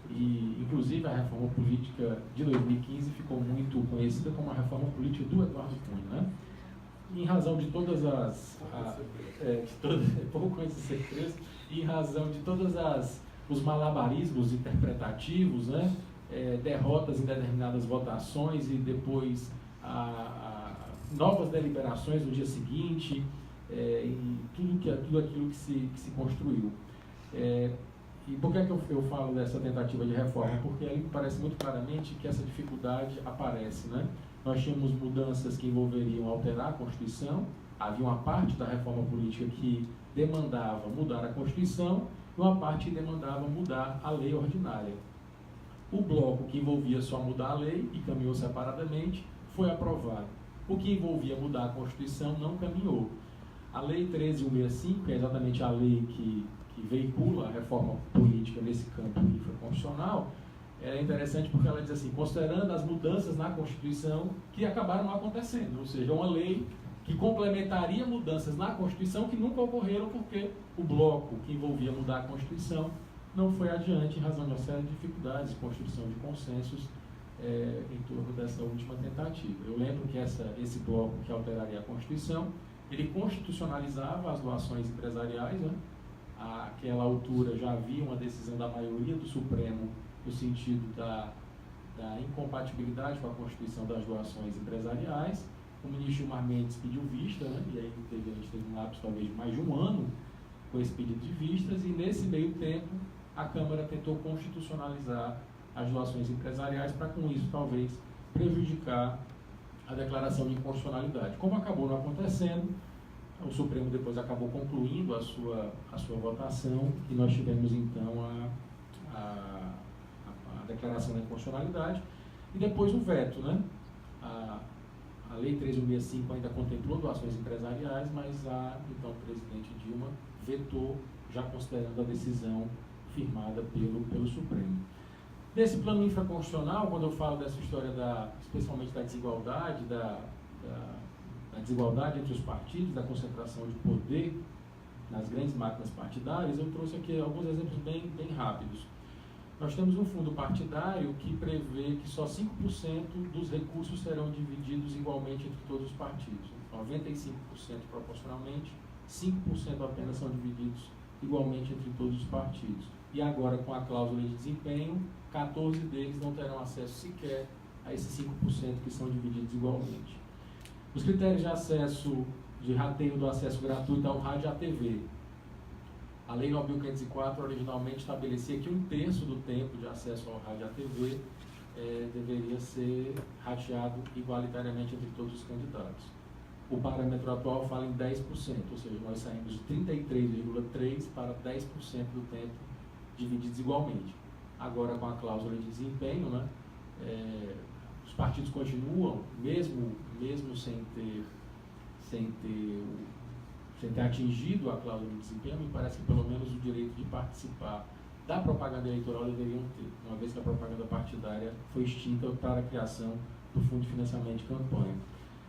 [SPEAKER 4] E, inclusive, a reforma política de 2015 ficou muito conhecida como a reforma política do Eduardo Cunha, né? Em razão de todas pouco antes de ser preso, e em razão de os malabarismos interpretativos, né? Derrotas em determinadas votações e depois novas deliberações no dia seguinte, e tudo aquilo que se construiu. E por que é que eu falo dessa tentativa de reforma? Porque aí me parece muito claramente que essa dificuldade aparece, né? Nós tínhamos mudanças que envolveriam alterar a Constituição, havia uma parte da reforma política que demandava mudar a Constituição e uma parte que demandava mudar a lei ordinária. O bloco que envolvia só mudar a lei e caminhou separadamente foi aprovado. O que envolvia mudar a Constituição não caminhou. A Lei 13.165, que é exatamente a lei que veicula a reforma política nesse campo infraconstitucional, é interessante porque ela diz assim, considerando as mudanças na Constituição que acabaram não acontecendo, ou seja, uma lei que complementaria mudanças na Constituição que nunca ocorreram porque o bloco que envolvia mudar a Constituição não foi adiante em razão de uma série de dificuldades de construção de consensos em torno dessa última tentativa. Eu lembro que esse bloco que alteraria a Constituição, ele constitucionalizava as doações empresariais, né? Àquela altura já havia uma decisão da maioria do Supremo no sentido da incompatibilidade com a Constituição das doações empresariais. O ministro Gilmar Mendes pediu vista, né? E aí a gente teve um lapso talvez de mais de um ano com esse pedido de vistas, e nesse meio tempo a Câmara tentou constitucionalizar as doações empresariais para com isso talvez prejudicar a declaração de inconstitucionalidade. Como acabou não acontecendo, o Supremo depois acabou concluindo a sua votação e nós tivemos então a declaração da inconstitucionalidade e depois o veto, né? A Lei 13.165 ainda contemplou doações empresariais, mas a então presidente Dilma vetou, já considerando a decisão firmada pelo Supremo. Nesse plano infraconstitucional, quando eu falo dessa história especialmente da desigualdade, da desigualdade entre os partidos, da concentração de poder nas grandes máquinas partidárias, eu trouxe aqui alguns exemplos bem rápidos. Nós temos um fundo partidário que prevê que só 5% dos recursos serão divididos igualmente entre todos os partidos. 95% proporcionalmente, 5% apenas são divididos igualmente entre todos os partidos. E agora, com a cláusula de desempenho, 14 deles não terão acesso sequer a esses 5% que são divididos igualmente. Os critérios de acesso, de rateio do acesso gratuito ao rádio e à TV. A Lei 9.504 originalmente estabelecia que 1/3 do tempo de acesso ao rádio e à TV deveria ser rateado igualitariamente entre todos os candidatos. O parâmetro atual fala em 10%, ou seja, nós saímos de 33,3% para 10% do tempo divididos igualmente. Agora, com a cláusula de desempenho, né, os partidos continuam, mesmo sem ter atingido a cláusula de desempenho, me parece que pelo menos o direito de participar da propaganda eleitoral deveriam ter, uma vez que a propaganda partidária foi extinta para a criação do Fundo de Financiamento de Campanha.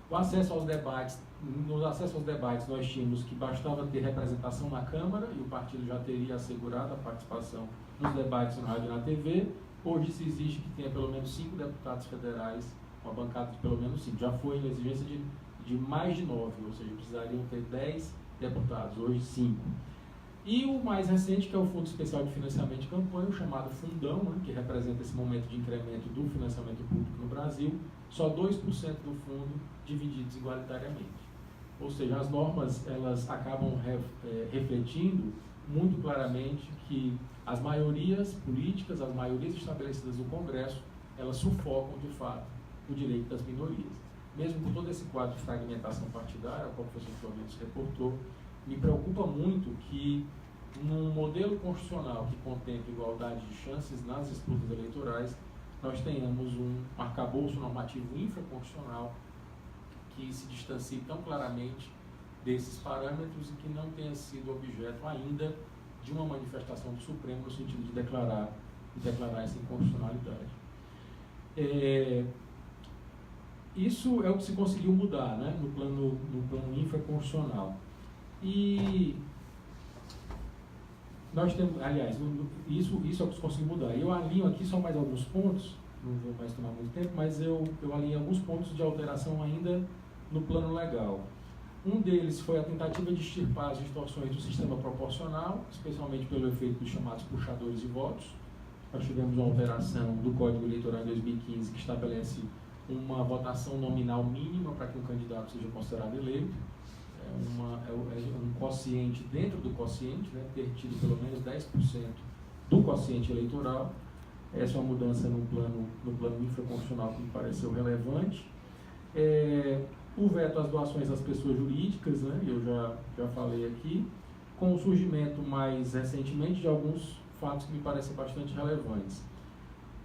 [SPEAKER 4] O acesso aos debates, no acesso aos debates nós tínhamos que bastava ter representação na Câmara e o partido já teria assegurado a participação nos debates no rádio e na TV. Hoje se exige que tenha pelo menos 5 deputados federais, uma bancada de pelo menos 5. Já foi uma exigência de mais de 9, ou seja, precisariam ter 10 deputados, hoje 5. E o mais recente, que é o Fundo Especial de Financiamento de Campanha, o chamado Fundão, né, que representa esse momento de incremento do financiamento público no Brasil, só 2% do fundo divididos igualitariamente. Ou seja, as normas elas acabam refletindo muito claramente que as maiorias políticas, as maiorias estabelecidas no Congresso, elas sufocam de fato o direito das minorias. Mesmo com todo esse quadro de fragmentação partidária, ao qual o professor Flamengo se reportou, me preocupa muito que num modelo constitucional que contempla igualdade de chances nas disputas eleitorais, nós tenhamos um arcabouço normativo infraconstitucional que se distancie tão claramente desses parâmetros e que não tenha sido objeto ainda de uma manifestação do Supremo no sentido de declarar essa inconstitucionalidade. Isso é o que se conseguiu mudar, né, no plano infraconstitucional. E nós temos, aliás, isso é o que se conseguiu mudar. Eu alinho aqui só mais alguns pontos, não vou mais tomar muito tempo, mas eu alinho alguns pontos de alteração ainda no plano legal. Um deles foi a tentativa de extirpar as distorções do sistema proporcional, especialmente pelo efeito dos chamados puxadores de votos. Nós tivemos uma alteração do Código Eleitoral em 2015 que estabelece uma votação nominal mínima para que um candidato seja considerado eleito. é um quociente dentro do quociente, né, ter tido pelo menos 10% do quociente eleitoral. Essa é uma mudança no plano infraconstitucional que me pareceu relevante. O veto às doações às pessoas jurídicas, né, eu já falei aqui, com o surgimento mais recentemente de alguns fatos que me parecem bastante relevantes.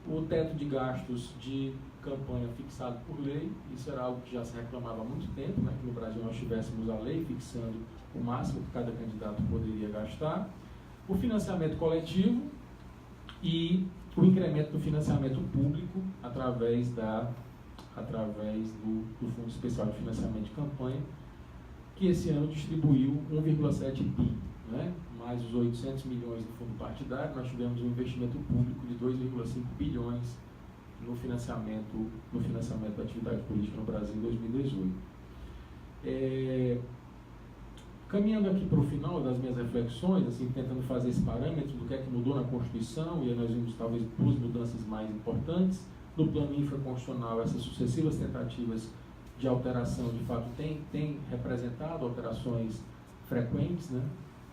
[SPEAKER 4] O teto de gastos de campanha fixado por lei, isso era algo que já se reclamava há muito tempo, né, que no Brasil nós tivéssemos a lei fixando o máximo que cada candidato poderia gastar. O financiamento coletivo e o incremento do financiamento público através do Fundo Especial de Financiamento de Campanha, que esse ano distribuiu 1,7 bi, né? Mais os 800 milhões do fundo partidário. Nós tivemos um investimento público de 2,5 bilhões no financiamento da atividade política no Brasil em 2018. Caminhando aqui para o final das minhas reflexões, assim, tentando fazer esse parâmetro do que é que mudou na Constituição, e aí nós vimos talvez duas mudanças mais importantes. No plano infraconstitucional, essas sucessivas tentativas de alteração, de fato, têm representado alterações frequentes, né?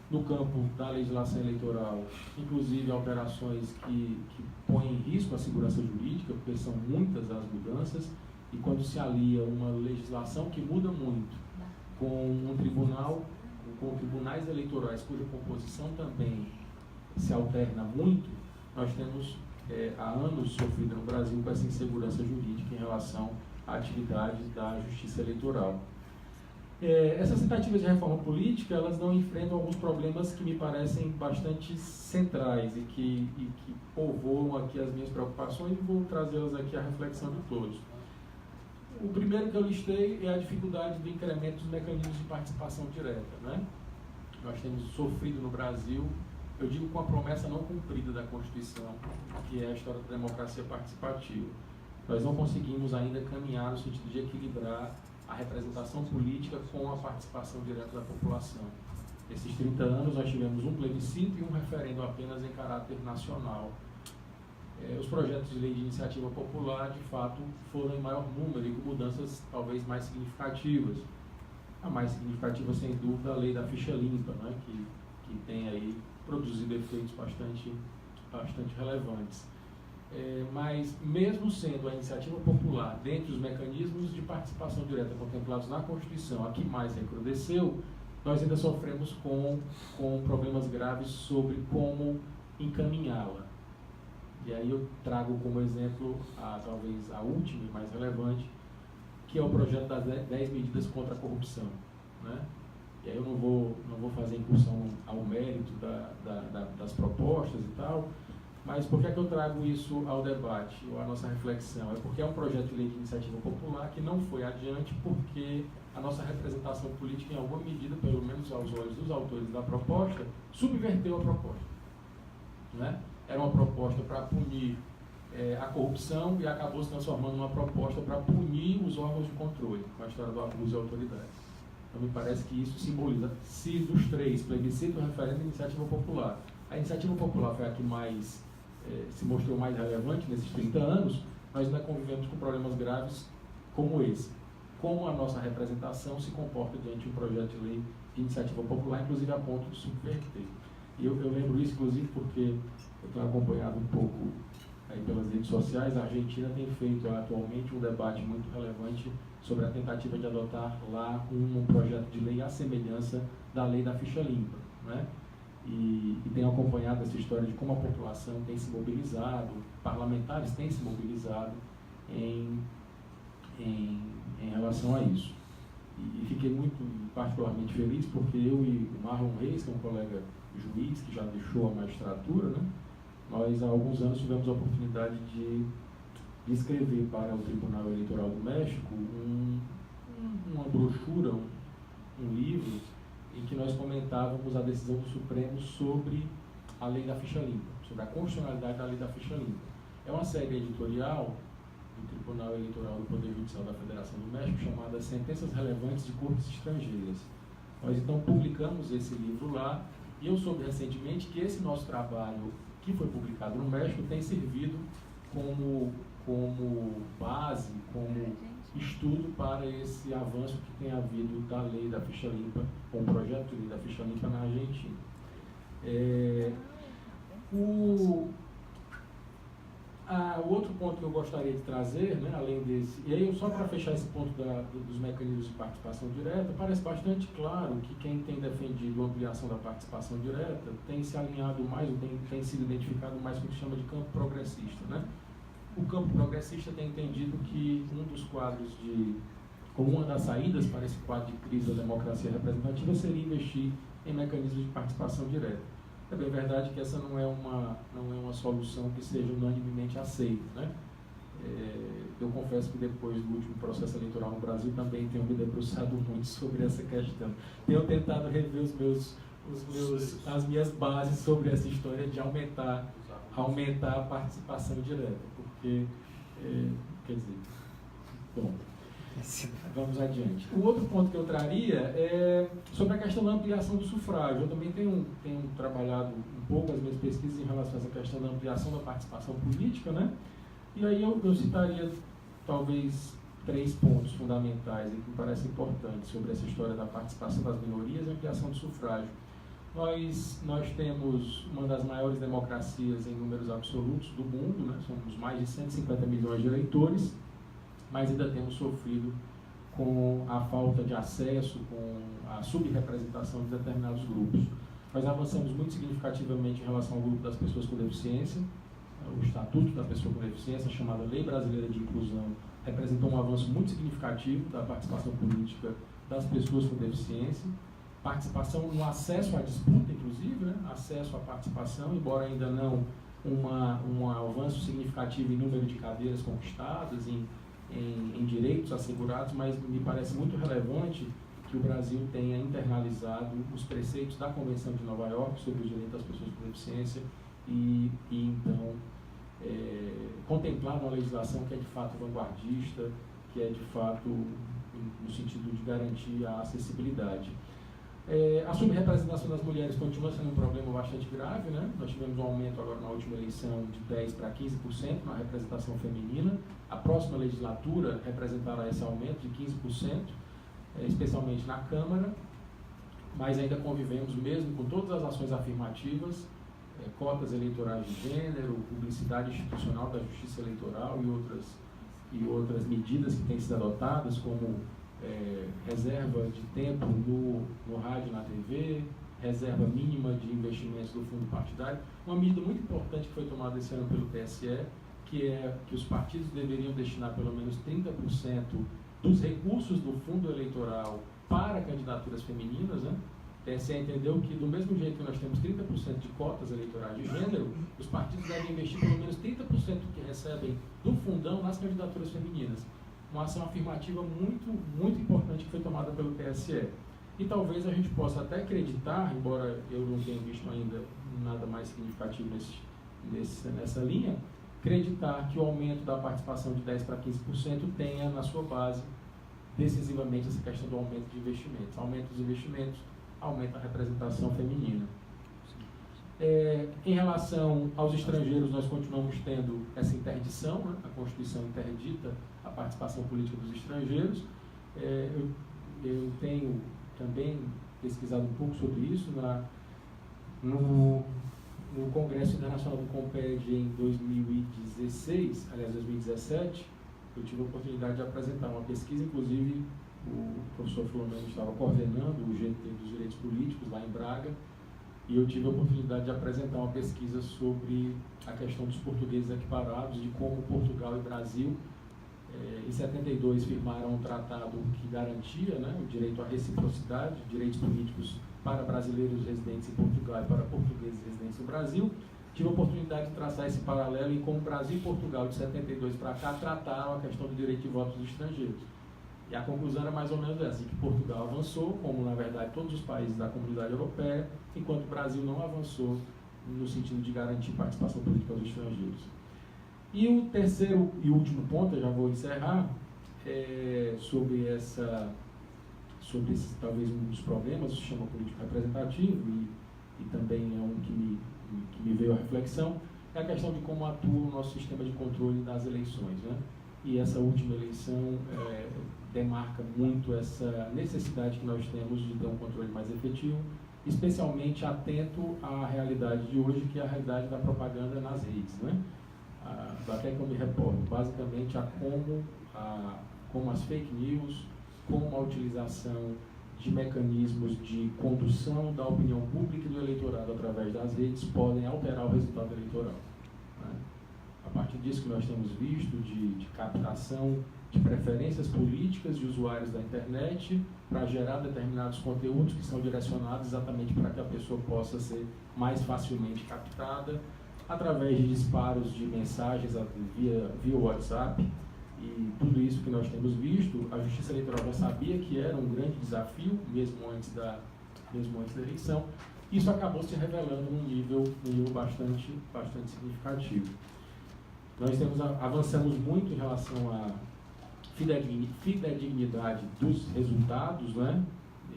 [SPEAKER 4] No campo da legislação eleitoral, inclusive alterações que põem em risco a segurança jurídica, porque são muitas as mudanças, e quando se alia uma legislação que muda muito com com tribunais eleitorais cuja composição também se alterna muito, nós temos há anos sofrido no Brasil com essa insegurança jurídica em relação à atividade da justiça eleitoral. Essas tentativas de reforma política, elas não enfrentam alguns problemas que me parecem bastante centrais e que povoam aqui as minhas preocupações, e vou trazê-las aqui à reflexão de todos. O primeiro que eu listei é a dificuldade do incremento dos mecanismos de participação direta, né? Nós temos sofrido no Brasil, eu digo com a promessa não cumprida da Constituição, que é a história da democracia participativa. Nós não conseguimos ainda caminhar no sentido de equilibrar a representação política com a participação direta da população. Nesses 30 anos nós tivemos um plebiscito e um referendo apenas em caráter nacional. Os projetos de lei de iniciativa popular, de fato, foram em maior número e com mudanças talvez mais significativas. A mais significativa, sem dúvida, a lei da ficha limpa, né, que tem aí produzido efeitos bastante relevantes. Mas, mesmo sendo a iniciativa popular, dentre os mecanismos de participação direta contemplados na Constituição, a que mais recrudesceu, nós ainda sofremos com problemas graves sobre como encaminhá-la. E aí eu trago como exemplo, talvez a última e mais relevante, que é o projeto das 10 medidas contra a corrupção, né? E aí eu não vou fazer incursão ao mérito das propostas e tal, mas por que é que eu trago isso ao debate, ou à nossa reflexão? É porque é um projeto de lei de iniciativa popular que não foi adiante porque a nossa representação política, em alguma medida, pelo menos aos olhos dos autores da proposta, subverteu a proposta, né? Era uma proposta para punir a corrupção e acabou se transformando numa proposta para punir os órgãos de controle, com a história do abuso de autoridade. Então, me parece que isso simboliza, se dos três, plebiscito, referendo e iniciativa popular, a iniciativa popular foi a que mais se mostrou mais relevante nesses 30 anos, nós ainda convivemos com problemas graves como esse. Como a nossa representação se comporta diante de um projeto de lei de iniciativa popular, inclusive a ponto de subverter. E eu lembro isso, inclusive, porque eu tenho acompanhado um pouco aí pelas redes sociais. A Argentina tem feito atualmente um debate muito relevante sobre a tentativa de adotar lá um projeto de lei à semelhança da lei da ficha limpa, né? E tenho acompanhado essa história de como a população tem se mobilizado, parlamentares têm se mobilizado em relação a isso. E fiquei muito particularmente feliz porque eu e o Marlon Reis, que é um colega juiz que já deixou a magistratura, né? Nós há alguns anos tivemos a oportunidade de escrever para o Tribunal Eleitoral do México uma brochura, um livro, em que nós comentávamos a decisão do Supremo sobre a lei da ficha limpa, sobre a constitucionalidade da lei da ficha limpa. É uma série editorial do Tribunal Eleitoral do Poder Judicial da Federação do México chamada Sentenças Relevantes de Cortes Estrangeiras. Nós então publicamos esse livro lá e eu soube recentemente que esse nosso trabalho, que foi publicado no México, tem servido como base, como estudo para esse avanço que tem havido da lei da ficha limpa, ou um projeto de lei da ficha limpa na Argentina. O outro ponto que eu gostaria de trazer, né, além desse, e aí só para fechar esse ponto dos mecanismos de participação direta, parece bastante claro que quem tem defendido a ampliação da participação direta tem se alinhado mais, tem sido identificado mais com o que chama de campo progressista, né? O campo progressista tem entendido que como uma das saídas para esse quadro de crise da democracia representativa seria investir em mecanismos de participação direta. É bem verdade que essa não é uma solução que seja unanimemente aceita, né? Eu confesso que depois do último processo eleitoral no Brasil também tenho me debruçado muito sobre essa questão. Tenho tentado rever as minhas bases sobre essa história de aumentar a participação direta, porque, quer dizer, bom, vamos adiante. O outro ponto que eu traria é sobre a questão da ampliação do sufrágio. Eu também tenho trabalhado um pouco as minhas pesquisas em relação a essa questão da ampliação da participação política, né? E aí eu citaria talvez 3 pontos fundamentais que me parecem importantes sobre essa história da participação das minorias e a ampliação do sufrágio. Nós temos uma das maiores democracias em números absolutos do mundo, né? Somos mais de 150 milhões de eleitores, mas ainda temos sofrido com a falta de acesso, com a subrepresentação de determinados grupos. Nós avançamos muito significativamente em relação ao grupo das pessoas com deficiência. O Estatuto da Pessoa com Deficiência, chamada Lei Brasileira de Inclusão, representou um avanço muito significativo da participação política das pessoas com deficiência. Participação no acesso à disputa, inclusive, né? Acesso à participação, embora ainda não um avanço significativo em número de cadeiras conquistadas, em direitos assegurados, mas me parece muito relevante que o Brasil tenha internalizado os preceitos da Convenção de Nova York sobre os direitos das pessoas com deficiência e então contemplar uma legislação que é de fato vanguardista, que é de fato no sentido de garantir a acessibilidade. A subrepresentação das mulheres continua sendo um problema bastante grave, né? Nós tivemos um aumento agora na última eleição de 10% para 15% na representação feminina. A próxima legislatura representará esse aumento de 15%, especialmente na Câmara, mas ainda convivemos, mesmo com todas as ações afirmativas, cotas eleitorais de gênero, publicidade institucional da justiça eleitoral e outras medidas que têm sido adotadas, como reserva de tempo no rádio e na TV, reserva mínima de investimentos do fundo partidário. Uma medida muito importante que foi tomada esse ano pelo TSE, que é que os partidos deveriam destinar pelo menos 30% dos recursos do fundo eleitoral para candidaturas femininas, né? O TSE entendeu que, do mesmo jeito que nós temos 30% de cotas eleitorais de gênero, os partidos devem investir pelo menos 30% do que recebem do fundão nas candidaturas femininas. Uma ação afirmativa muito, muito importante que foi tomada pelo TSE. E talvez a gente possa até acreditar, embora eu não tenha visto ainda nada mais significativo nessa linha, acreditar que o aumento da participação de 10% para 15% tenha na sua base decisivamente essa questão do aumento de investimentos. Aumento dos investimentos, aumenta a representação feminina. Em relação aos estrangeiros, nós continuamos tendo essa interdição, né? A Constituição interdita a participação política dos estrangeiros. Eu tenho também pesquisado um pouco sobre isso no Congresso Internacional do COMPED em 2017, eu tive a oportunidade de apresentar uma pesquisa, inclusive o professor Filomeno estava coordenando o GT dos Direitos Políticos lá em Braga, e eu tive a oportunidade de apresentar uma pesquisa sobre a questão dos portugueses equiparados, de como Portugal e Brasil, em 72, firmaram um tratado que garantia, né, o direito à reciprocidade, direitos políticos para brasileiros residentes em Portugal e para portugueses residentes no Brasil. Tive a oportunidade de traçar esse paralelo em como Brasil e Portugal, de 72 para cá, trataram a questão do direito de voto dos estrangeiros. E a conclusão era mais ou menos essa, que Portugal avançou, como na verdade todos os países da comunidade europeia, enquanto o Brasil não avançou no sentido de garantir participação política dos estrangeiros. E o terceiro e último ponto, eu já vou encerrar, sobre esse, talvez um dos problemas do sistema político representativo, e também é um que me veio à reflexão, é a questão de como atua o nosso sistema de controle das eleições, né? e essa última eleição demarca muito essa necessidade que nós temos de ter um controle mais efetivo, especialmente atento à realidade de hoje, que é a realidade da propaganda nas redes, né? Até que eu me reporto basicamente a como as fake news, como a utilização de mecanismos de condução da opinião pública e do eleitorado através das redes podem alterar o resultado eleitoral, né? A partir disso que nós temos visto de captação de preferências políticas de usuários da internet para gerar determinados conteúdos que são direcionados exatamente para que a pessoa possa ser mais facilmente captada através de disparos de mensagens via WhatsApp. E tudo isso que nós temos visto, a Justiça Eleitoral já sabia que era um grande desafio, mesmo antes da eleição. Isso acabou se revelando num nível bastante significativo. Nós avançamos muito em relação à fidedignidade dos resultados, né?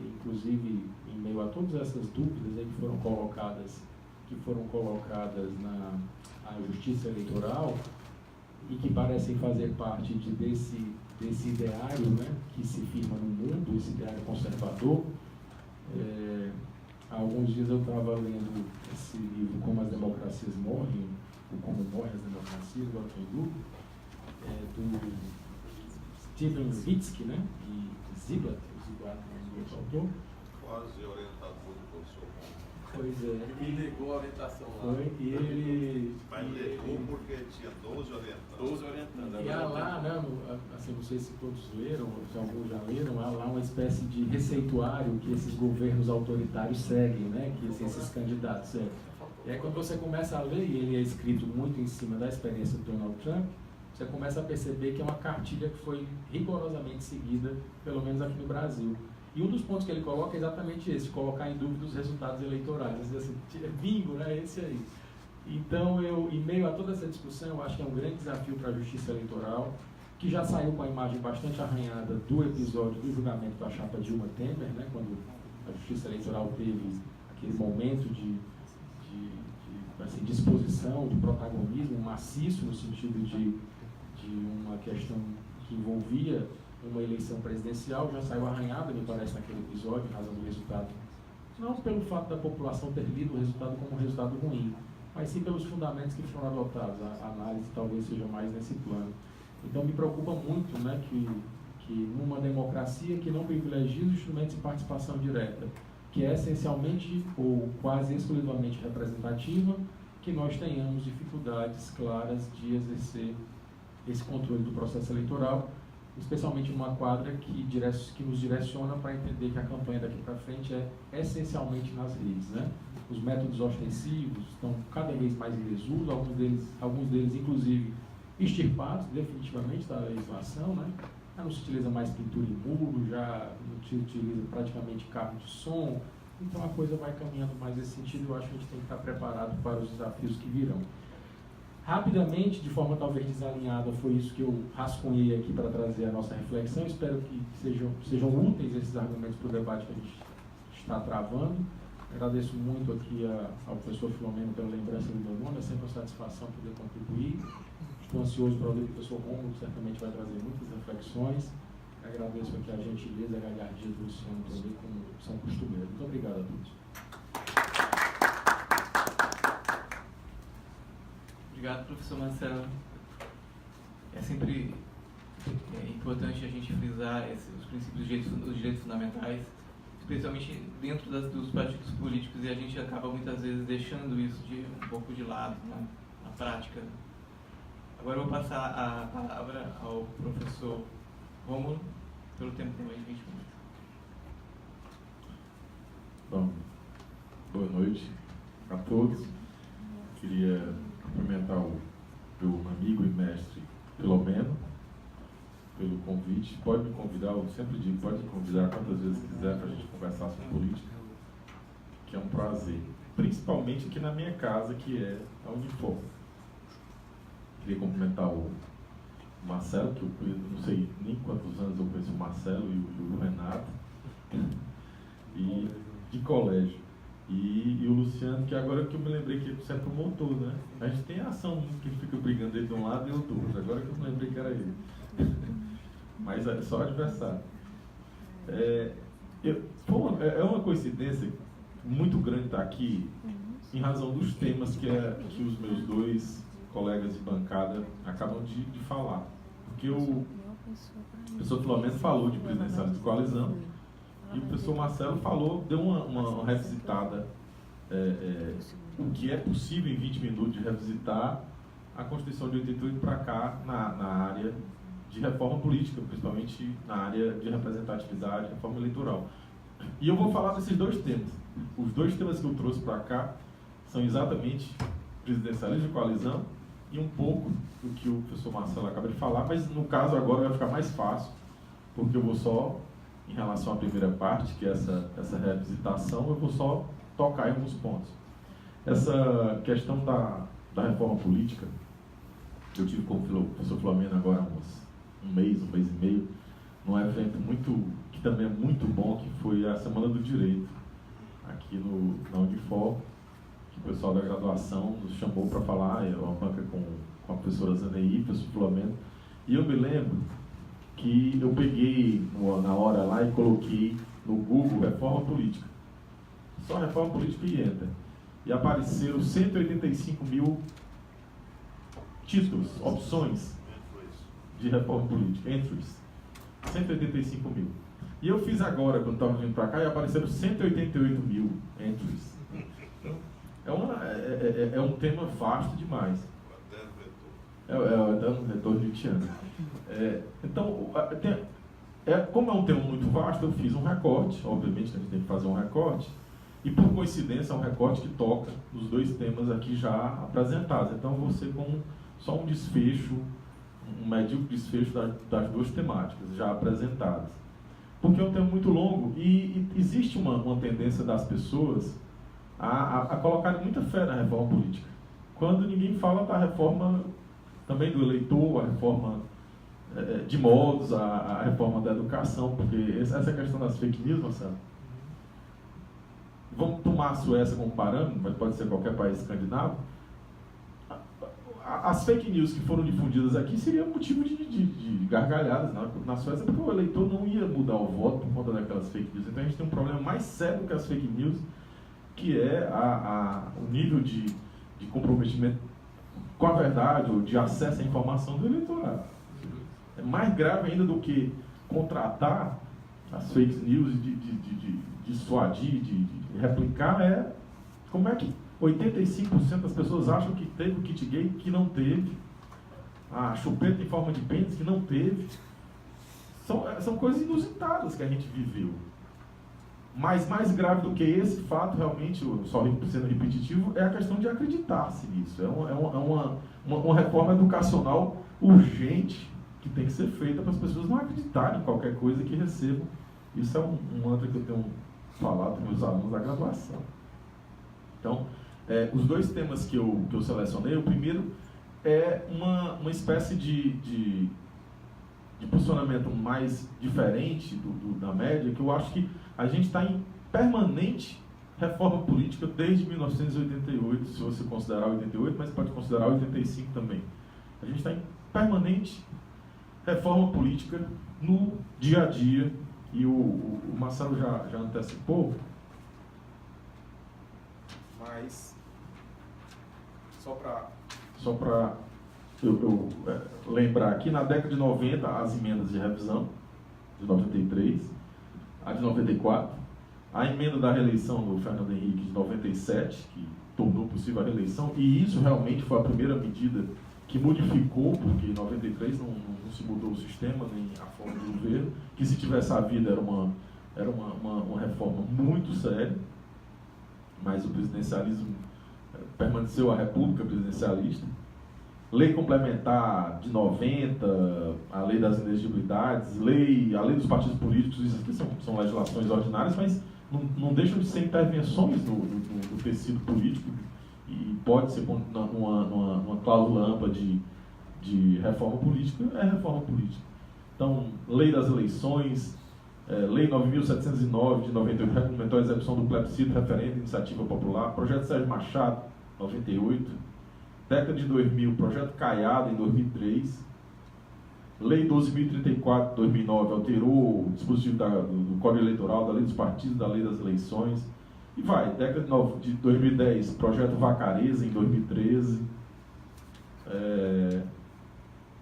[SPEAKER 4] Inclusive em meio a todas essas dúvidas aí que foram colocadas na Justiça Eleitoral e que parecem fazer parte desse ideário, né, que se firma no mundo, esse ideário conservador. Há alguns dias eu estava lendo esse livro Como as Democracias Morrem, ou Como Morrem as Democracias, do Arthur do Steven Levitsky, né, e Ziblatt, o outro autor.
[SPEAKER 3] Quase orientador do professor Romulo.
[SPEAKER 4] Pois é.
[SPEAKER 2] Ele negou a orientação lá.
[SPEAKER 4] Foi, e ele...
[SPEAKER 3] Mas negou porque tinha 12 orientantes.
[SPEAKER 2] 12 orientando.
[SPEAKER 4] E há lá, né, assim, não sei se todos leram, se alguns já leram, há lá uma espécie de receituário que esses governos autoritários seguem, né, que esses candidatos seguem. E aí quando você começa a ler, e ele é escrito muito em cima da experiência do Donald Trump, você começa a perceber que é uma cartilha que foi rigorosamente seguida, pelo menos aqui no Brasil. E um dos pontos que ele coloca é exatamente esse, colocar em dúvida os resultados eleitorais. Dizer assim, bingo, né? Esse aí. Então, em meio a toda essa discussão, eu acho que é um grande desafio para a Justiça Eleitoral, que já saiu com a imagem bastante arranhada do episódio do julgamento da chapa Dilma Temer, né? Quando a Justiça Eleitoral teve aquele momento de exposição, de protagonismo maciço, no sentido de uma questão que envolvia uma eleição presidencial, já saiu arranhada, me parece, naquele episódio, em razão do resultado. Não pelo fato da população ter lido o resultado como um resultado ruim, mas sim pelos fundamentos que foram adotados. A análise talvez seja mais nesse plano. Então me preocupa muito, né, que numa democracia que não privilegia os instrumentos de participação direta, que é essencialmente ou quase exclusivamente representativa, que nós tenhamos dificuldades claras de exercer esse controle do processo eleitoral, especialmente numa quadra que nos direciona para entender que a campanha daqui para frente é essencialmente nas redes, né? Os métodos ostensivos estão cada vez mais em desuso, alguns deles inclusive extirpados definitivamente da legislação, né? Já não se utiliza mais pintura em muro, já não se utiliza praticamente carro de som, então a coisa vai caminhando mais nesse sentido. Eu acho que a gente tem que estar preparado para os desafios que virão. Rapidamente, de forma talvez desalinhada, foi isso que eu rascunhei aqui para trazer a nossa reflexão. Espero que sejam úteis esses argumentos para o debate que a gente está travando. Agradeço muito aqui ao professor Filomeno pela lembrança do meu nome, é sempre uma satisfação poder contribuir. Estou ansioso para ouvir o professor Romulo, que certamente vai trazer muitas reflexões. Agradeço aqui a gentileza e a galhardia do Luciano também, como são costumeiros. Muito obrigado a todos.
[SPEAKER 1] Obrigado, professor Marcelo. É sempre importante a gente frisar os princípios dos direitos fundamentais, especialmente dentro dos partidos políticos, e a gente acaba muitas vezes deixando isso um pouco de lado, né, na prática. Agora eu vou passar a palavra ao professor Romulo, pelo tempo também de 20 minutos.
[SPEAKER 5] Bom, boa noite a todos. Queria cumprimentar o meu amigo e mestre Filomeno pelo convite. Pode me convidar, eu sempre digo, pode me convidar quantas vezes quiser para a gente conversar sobre política, que é um prazer, principalmente aqui na minha casa, que é a Unifor. Queria cumprimentar o Marcelo, que eu não sei nem quantos anos eu conheço o Marcelo e o Renato, e de colégio. E o Luciano, que agora que eu me lembrei que você é promotor, né? A gente tem ação que fica brigando ele de um lado e outro do outro. Agora que eu me lembrei que era ele. Mas é só adversário. É uma coincidência muito grande estar aqui em razão dos temas que os meus dois colegas de bancada acabam de falar. Porque o professor Filomeno falou de presidencialismo de coalizão e o professor Marcelo falou, deu uma revisitada, o que é possível em 20 minutos de revisitar a Constituição de 88 para cá na área de reforma política, principalmente na área de representatividade, reforma eleitoral. E eu vou falar desses dois temas. Os dois temas que eu trouxe para cá são exatamente presidencialismo de coalizão e um pouco do que o professor Marcelo acaba de falar, mas no caso agora vai ficar mais fácil, porque eu vou só, em relação à primeira parte, que é essa revisitação, eu vou só tocar em alguns pontos. Essa questão da reforma política, eu tive com o professor Filomeno agora um mês e meio, num evento que também é muito bom, que foi a Semana do Direito, aqui na Unifor, que o pessoal da graduação nos chamou para falar, uma banca com a professora Zaneí, o professor Filomeno, e eu me lembro que eu peguei na hora lá e coloquei no Google reforma política. Só reforma política e enter. E apareceram 185 mil títulos, opções de reforma política, entries. 185 mil. E eu fiz agora, quando estava vindo para cá, e apareceram 188 mil entries. É um tema vasto demais. É um retorno haitiano. Então, como é um tema muito vasto, eu fiz um recorte, obviamente que a gente tem que fazer um recorte, e por coincidência é um recorte que toca nos dois temas aqui já apresentados. Então, você com só um desfecho, um medíocre desfecho das duas temáticas já apresentadas. Porque é um tema muito longo e existe uma tendência das pessoas a colocarem muita fé na reforma política. Quando ninguém fala da reforma também do eleitor, a reforma de modos, a reforma da educação, porque essa questão das fake news, Marcelo, vamos tomar a Suécia como parâmetro, mas pode ser qualquer país escandinavo. As fake news que foram difundidas aqui seriam motivo de gargalhadas na Suécia, porque o eleitor não ia mudar o voto por conta daquelas fake news. Então a gente tem um problema mais sério que as fake news, que é o nível de comprometimento com a verdade ou de acesso à informação do eleitorado. É mais grave ainda do que contratar as fake news de dissuadir, de replicar, como é que 85% das pessoas acham que teve o kit gay, que não teve, a chupeta em forma de pênis, que não teve. São coisas inusitadas que a gente viveu. Mas mais grave do que esse fato, realmente, só sendo repetitivo, é a questão de acreditar-se nisso. É uma reforma educacional urgente que tem que ser feita para as pessoas não acreditarem em qualquer coisa que recebam. Isso é um mantra que eu tenho falado para meus alunos da graduação. Então, os dois temas que eu selecionei, o primeiro é uma espécie de posicionamento mais diferente da média, que eu acho que a gente está em permanente reforma política desde 1988, se você considerar 88, mas pode considerar 85 também. A gente está em permanente reforma política no dia a dia, e o Marcelo já antecipou, mas só para eu lembrar aqui, na década de 90, as emendas de revisão, de 93, a de 94, a emenda da reeleição do Fernando Henrique de 97, que tornou possível a reeleição, e isso realmente foi a primeira medida que modificou, porque em 93 não se mudou o sistema, nem a forma do governo, que se tivesse havido era uma reforma muito séria, mas o presidencialismo permaneceu a república presidencialista. Lei complementar de 90, a lei das inexigibilidades, a lei dos partidos políticos, isso aqui são legislações ordinárias, mas não deixam de ser intervenções do tecido político, e pode ser numa cláusula ampla de reforma política, é reforma política. Então, lei das eleições, Lei 9.709 de 98 regulamentou a execução do plebiscito, referendo, iniciativa popular. Projeto Sérgio Machado, 98. Década de 2000, projeto Caiado, em 2003. Lei 12.034 de 2009 alterou o dispositivo do Código Eleitoral, da Lei dos Partidos, da Lei das Eleições. E vai, década de 2010, projeto Vacareza, em 2013,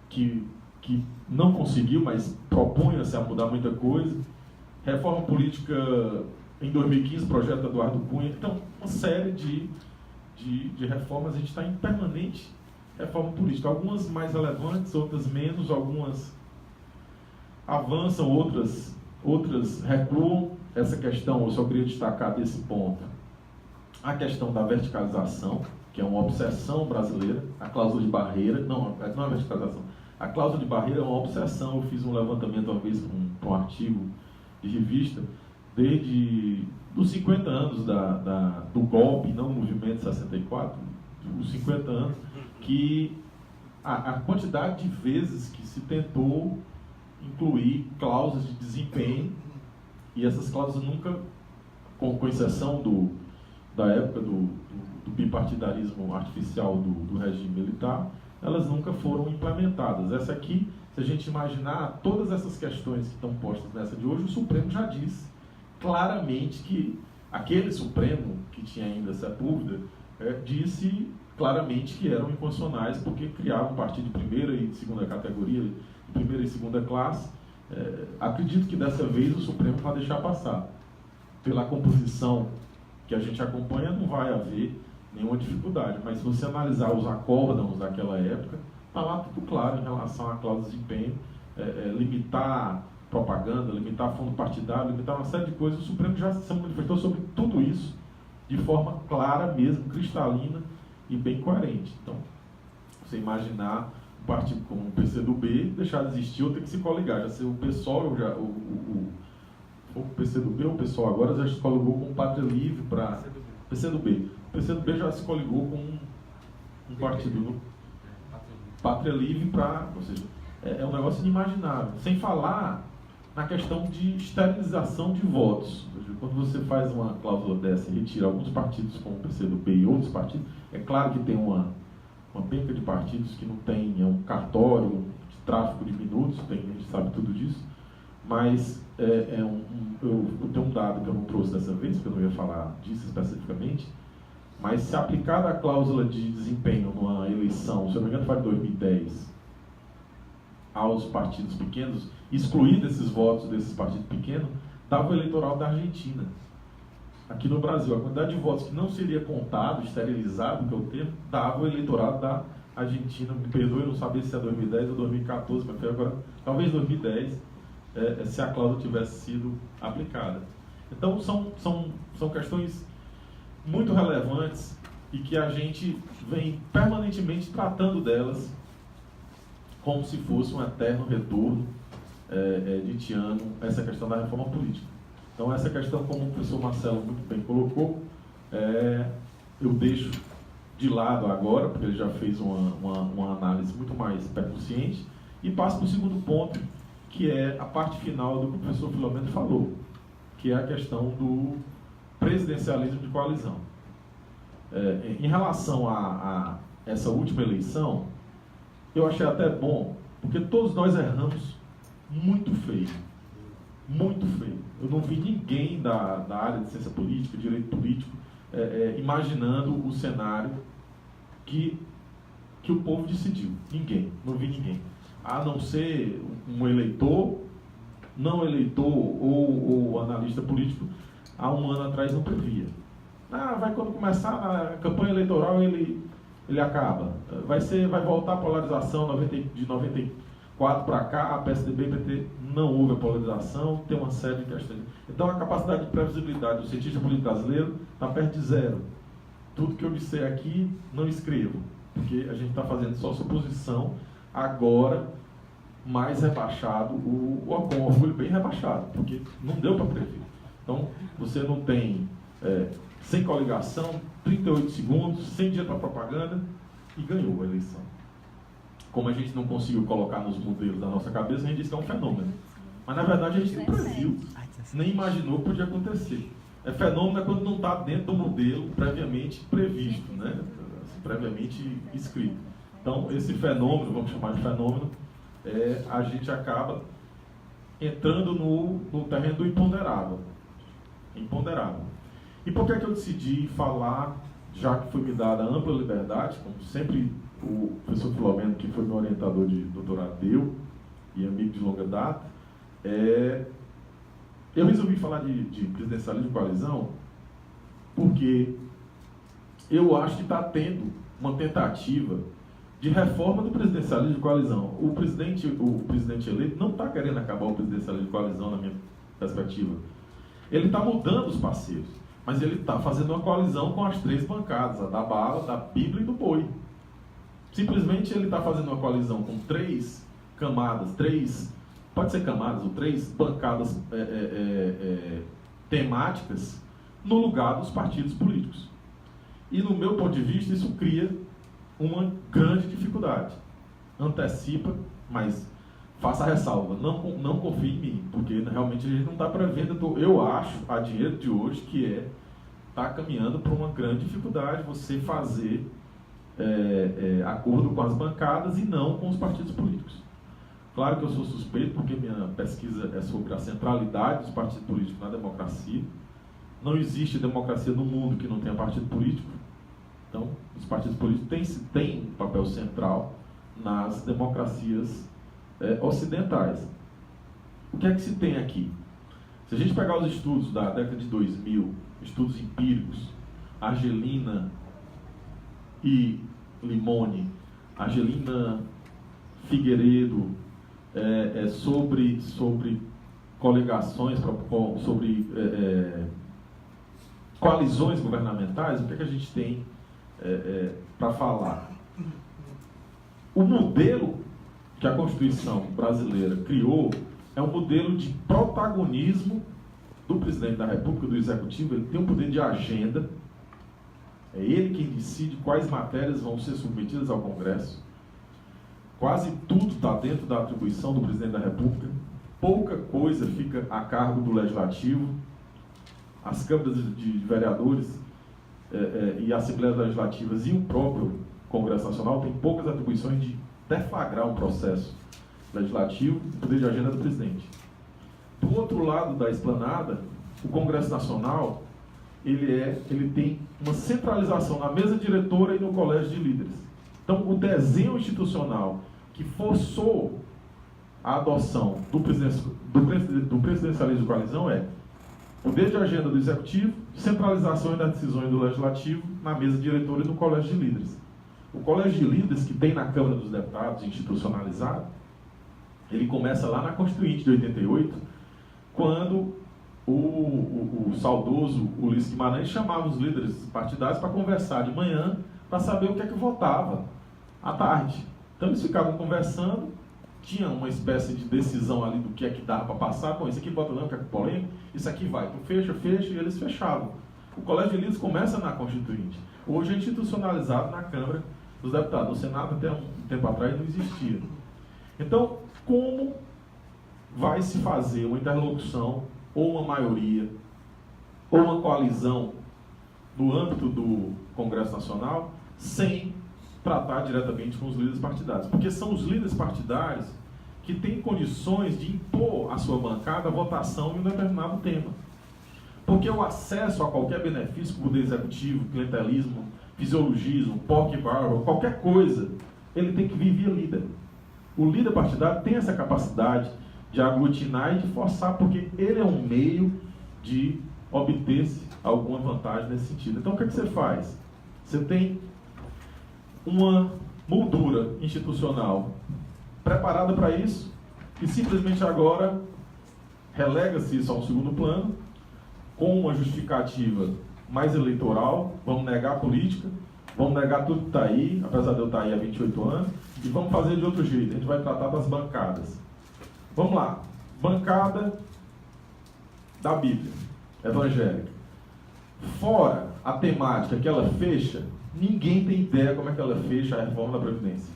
[SPEAKER 5] que não conseguiu, mas propunha-se a mudar muita coisa. Reforma política em 2015, projeto Eduardo Cunha. Então, uma série de reformas, a gente está em permanente reforma política. Algumas mais relevantes, outras menos, algumas avançam, outras recuam. Essa questão, eu só queria destacar desse ponto, a questão da verticalização, que é uma obsessão brasileira, a cláusula de barreira, não é verticalização, a cláusula de barreira é uma obsessão. Eu fiz um levantamento uma vez para um artigo de revista, desde os 50 anos do golpe, não o movimento 64, os 50 anos, que a quantidade de vezes que se tentou incluir cláusulas de desempenho, e essas cláusulas nunca, com exceção da época do bipartidarismo artificial do regime militar, elas nunca foram implementadas. Essa aqui, se a gente imaginar todas essas questões que estão postas nessa de hoje, o Supremo já disse claramente que aquele Supremo que tinha ainda essa dúvida, disse claramente que eram inconstitucionais porque criavam partido de primeira e segunda categoria, de primeira e segunda classe. Acredito que dessa vez o Supremo vai deixar passar. Pela composição que a gente acompanha, não vai haver nenhuma dificuldade, mas se você analisar os acórdãos daquela época, está lá tudo claro em relação à cláusula de desempenho, limitar propaganda, limitar fundo partidário, limitar uma série de coisas. O Supremo já se manifestou sobre tudo isso de forma clara mesmo, cristalina e bem coerente. Então, você imaginar um partido como o PCdoB deixar de existir ou ter que se coligar. Já sei, o PSOL, o PCdoB, o PSOL agora já se coligou com o Pátria Livre para... PCdoB. O PCdoB já se coligou com um partido Pátria Livre para... Ou seja, é um negócio inimaginável. Sem falar na questão de esterilização de votos. Ou seja, quando você faz uma cláusula dessa e retira alguns partidos como o PCdoB e outros partidos, é claro que tem uma penca de partidos que não tem um cartório de tráfico de minutos, a gente sabe tudo disso, mas eu tenho um dado que eu não trouxe dessa vez, porque eu não ia falar disso especificamente, mas se aplicada a cláusula de desempenho numa eleição, se eu não me engano foi em 2010, aos partidos pequenos, excluir desses votos desses partidos pequenos, dava o eleitoral da Argentina. Aqui no Brasil, a quantidade de votos que não seria contado, esterilizado, que é o termo, dava o eleitorado da Argentina. Me perdoe, eu não sabia se é 2010 ou 2014, mas foi agora, talvez 2010, se a cláusula tivesse sido aplicada. Então, são questões muito relevantes e que a gente vem permanentemente tratando delas como se fosse um eterno retorno Nietzscheano, essa questão da reforma política. Então, essa questão, como o professor Marcelo muito bem colocou, eu deixo de lado agora, porque ele já fez uma análise muito mais percussiente, e passo para o segundo ponto, que é a parte final do que o professor Filomeno falou, que é a questão do presidencialismo de coalizão. Em relação a essa última eleição, eu achei até bom, porque todos nós erramos muito feio. Muito feio. Eu não vi ninguém da área de ciência política, direito político, imaginando o cenário que o povo decidiu. Ninguém. Não vi ninguém. A não ser um eleitor, não eleitor ou analista político, há um ano atrás não previa. Vai quando começar a campanha eleitoral, ele acaba. Vai voltar a polarização de 94 para cá, a PSDB e PT não houve a polarização, tem uma série de questões. Então a capacidade de previsibilidade do cientista político brasileiro está perto de zero. Tudo que eu disser aqui, não escrevo, porque a gente está fazendo só suposição, agora mais rebaixado, com o orgulho bem rebaixado, porque não deu para prever. Então, você não tem, sem coligação, 38 segundos, sem dinheiro para propaganda, e ganhou a eleição. Como a gente não conseguiu colocar nos modelos da nossa cabeça, a gente diz que é um fenômeno. Mas na verdade a gente nem previu, nem imaginou que podia acontecer. Fenômeno é quando não está dentro do modelo previamente previsto, né? Previamente escrito. Então, esse fenômeno, vamos chamar de fenômeno, a gente acaba entrando no terreno do imponderável. Imponderável. E por que eu decidi falar, já que foi me dada ampla liberdade, como sempre o professor Filomeno, que foi meu orientador de doutorado, deu, e amigo de longa data, eu resolvi falar de presidencialismo de coalizão porque eu acho que está tendo uma tentativa de reforma do presidencialismo de coalizão. O presidente eleito não está querendo acabar o presidencialismo de coalizão, na minha perspectiva. Ele está mudando os parceiros, mas ele está fazendo uma coalizão com as 3 bancadas, a da bala, da Bíblia e do boi. Simplesmente ele está fazendo uma coalizão com 3 camadas, pode ser camadas ou 3 bancadas temáticas no lugar dos partidos políticos. E no meu ponto de vista isso cria uma grande dificuldade. Antecipa, mas faça a ressalva, não confie em mim, porque realmente a gente não está prevendo. Eu acho, a dinheiro de hoje, que está caminhando para uma grande dificuldade você fazer acordo com as bancadas e não com os partidos políticos. Claro que eu sou suspeito, porque minha pesquisa é sobre a centralidade dos partidos políticos na democracia. Não existe democracia no mundo que não tenha partido político. Então, os partidos políticos têm um papel central nas democracias ocidentais. O que é que se tem aqui? Se a gente pegar os estudos da década de 2000, estudos empíricos, Argelina e Limone, Argelina Figueiredo, sobre coligações, sobre coalizões governamentais, o que é que a gente tem para falar? O modelo que a Constituição brasileira criou é um modelo de protagonismo do presidente da República, do Executivo. Ele tem um poder de agenda, é ele quem decide quais matérias vão ser submetidas ao Congresso. Quase tudo está dentro da atribuição do presidente da República, pouca coisa fica a cargo do Legislativo. As câmaras de vereadores e assembleias legislativas e o próprio Congresso Nacional têm poucas atribuições de deflagrar um processo legislativo, o poder de agenda do presidente. Do outro lado da esplanada, o Congresso Nacional ele tem uma centralização na mesa diretora e no colégio de líderes. Então, o desenho institucional que forçou a adoção do presidencialismo de coalizão poder de agenda do Executivo, centralização das decisões do Legislativo na mesa diretora e no colégio de líderes. O colégio de líderes que tem na Câmara dos Deputados institucionalizado, ele começa lá na Constituinte de 88, quando o saudoso Ulisses Guimarães chamava os líderes partidários para conversar de manhã, para saber o que é que votava à tarde. Então eles ficavam conversando, tinha uma espécie de decisão ali do que é que dava para passar. Bom, isso aqui bota não, que é polêmico, isso aqui vai, então fecha, e eles fechavam. O colégio de líderes começa na Constituinte. Hoje é institucionalizado na Câmara dos Deputados. No Senado, até um tempo atrás, não existia. Então, como vai se fazer uma interlocução, ou uma maioria, ou uma coalizão no âmbito do Congresso Nacional, sem tratar diretamente com os líderes partidários? Porque são os líderes partidários que têm condições de impor à sua bancada a votação em um determinado tema. Porque o acesso a qualquer benefício, poder executivo, clientelismo, fisiologismo, pork barrel, qualquer coisa, ele tem que vir via líder. O líder partidário tem essa capacidade de aglutinar e de forçar, porque ele é um meio de obter-se alguma vantagem nesse sentido. Então, o que é que você faz? Você tem uma moldura institucional preparada para isso e simplesmente agora relega-se isso a um segundo plano com uma justificativa mais eleitoral. Vamos negar a política, vamos negar tudo que está aí, apesar de eu estar aí há 28 anos, e vamos fazer de outro jeito. A gente vai tratar das bancadas. Vamos lá. Bancada da Bíblia evangélica. Fora a temática que ela fecha, ninguém tem ideia como é que ela fecha a reforma da Previdência.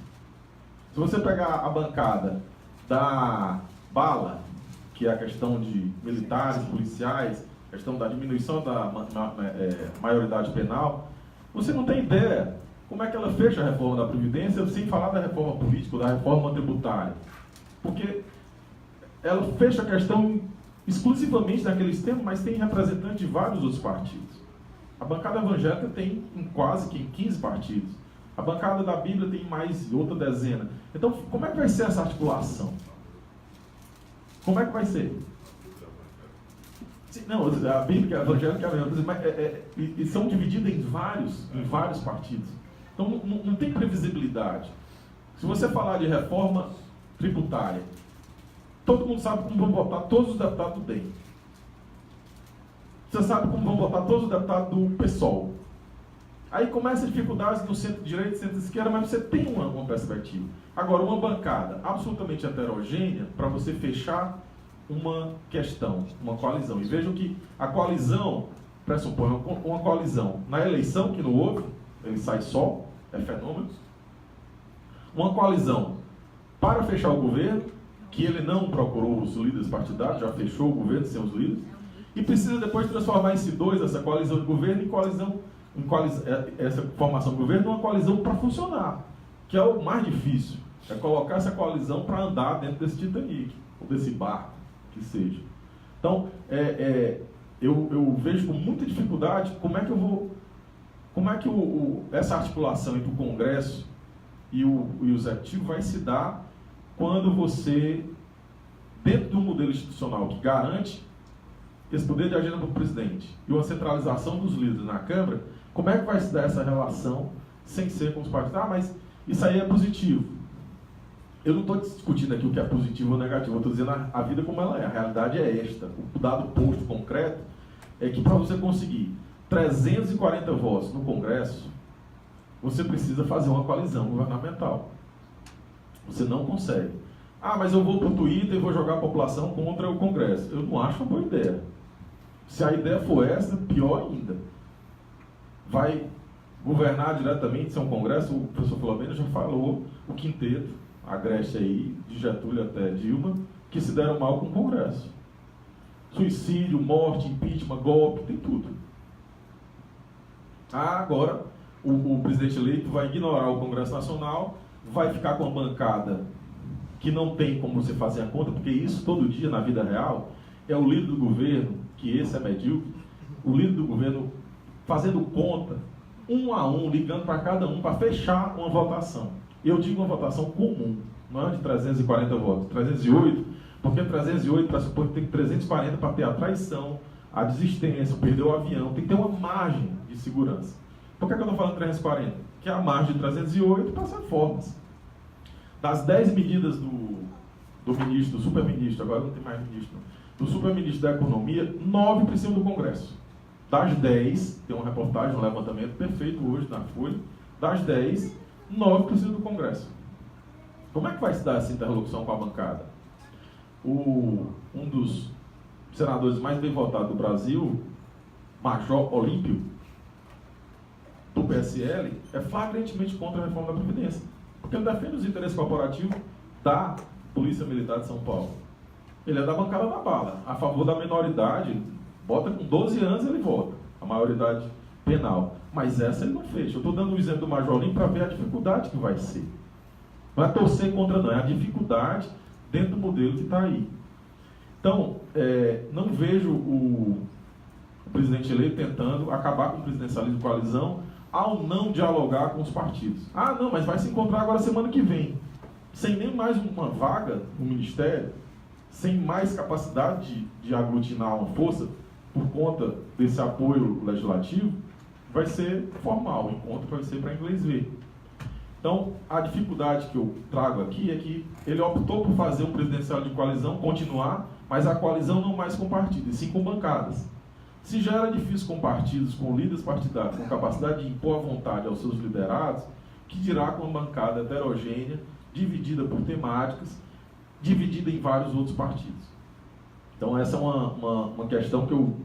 [SPEAKER 5] Se você pegar a bancada da bala, que é a questão de militares, policiais, questão da diminuição da maioridade penal, você não tem ideia como é que ela fecha a reforma da Previdência sem falar da reforma política, da reforma tributária. Porque ela fecha a questão exclusivamente naqueles temas, mas tem representantes de vários outros partidos. A bancada evangélica tem quase 15 partidos. A bancada da Bíblia tem mais outra dezena. Então, como é que vai ser essa articulação? Como é que vai ser? Não, a Bíblia evangélica é a mesma, mas e são divididas em vários partidos. Então, não tem previsibilidade. Se você falar de reforma tributária, todo mundo sabe como vão votar todos os deputados do DEM. Você sabe como vão votar todos os deputados do PSOL. Aí começa a dificuldade no centro-direita e centro-esquerda, mas você tem uma perspectiva. Agora, uma bancada absolutamente heterogênea, para você fechar uma questão, uma coalizão. E vejam que a coalizão, pressupõe uma coalizão na eleição, que não houve, ele sai só, é fenômeno. Uma coalizão para fechar o governo, que ele não procurou os líderes partidários, já fechou o governo sem os líderes, e precisa depois transformar esse dois, essa coalizão de governo, essa formação de governo, numa coalizão para funcionar, que é o mais difícil, é colocar essa coalizão para andar dentro desse Titanic, ou desse barco, que seja. Então, eu vejo com muita dificuldade como é que essa articulação entre o Congresso e o Executivo vai se dar quando você, dentro de um modelo institucional que garante esse poder de agenda para o presidente e uma centralização dos líderes na Câmara, como é que vai se dar essa relação sem ser com os partidos? Ah, mas isso aí é positivo. Eu não estou discutindo aqui o que é positivo ou negativo, eu estou dizendo a vida como ela é. A realidade é esta. O dado posto concreto é que para você conseguir 340 votos no Congresso, você precisa fazer uma coalizão governamental. Você não consegue. Ah, mas eu vou para o Twitter e vou jogar a população contra o Congresso. Eu não acho uma boa ideia. Se a ideia for essa, pior ainda. Vai governar diretamente, se é um Congresso, o professor Filomeno já falou, o quinteto, a Grécia aí, de Getúlio até Dilma, que se deram mal com o Congresso. Suicídio, morte, impeachment, golpe, tem tudo. Ah, agora o presidente eleito vai ignorar o Congresso Nacional, vai ficar com a bancada que não tem como você fazer a conta, porque isso todo dia na vida real é o líder do governo, que esse é medíocre, o líder do governo fazendo conta, um a um, ligando para cada um, para fechar uma votação. Eu digo uma votação comum, não é de 340 votos, 308, porque 308 pressupõe que tem 340 para ter a traição, a desistência, perder o avião, tem que ter uma margem de segurança. Por que eu estou falando 340? Que é a margem de 308 para as reformas. Das 10 medidas do ministro, do superministro, agora não tem mais ministro, do superministro da Economia, 9 precisam do Congresso. Das 10, tem uma reportagem, um levantamento perfeito hoje na Folha, das 10, 9 precisam do Congresso. Como é que vai se dar essa interlocução com a bancada? Um dos senadores mais bem votados do Brasil, Major Olímpio, do PSL, é flagrantemente contra a reforma da Previdência, porque ele defende os interesses corporativos da Polícia Militar de São Paulo. Ele é da bancada da bala, a favor da menoridade, bota com 12 anos ele vota, a maioridade penal. Mas essa ele não fez. Eu estou dando um exemplo do Major Olímpio para ver a dificuldade que vai ser. Não é torcer contra não, é a dificuldade dentro do modelo que está aí. Então, não vejo o presidente eleito tentando acabar com o presidencialismo de coalizão ao não dialogar com os partidos. Ah, não, mas vai se encontrar agora semana que vem. Sem nem mais uma vaga no Ministério, sem mais capacidade de aglutinar uma força por conta desse apoio legislativo, vai ser formal, o encontro vai ser para inglês ver. Então, a dificuldade que eu trago aqui é que ele optou por fazer um presidencial de coalizão, continuar, mas a coalizão não mais com partidos, e sim com bancadas. Se já era difícil com partidos, com líderes partidários, com capacidade de impor a vontade aos seus liderados, que dirá com uma bancada heterogênea, dividida por temáticas, dividida em vários outros partidos. Então essa é uma questão que eu,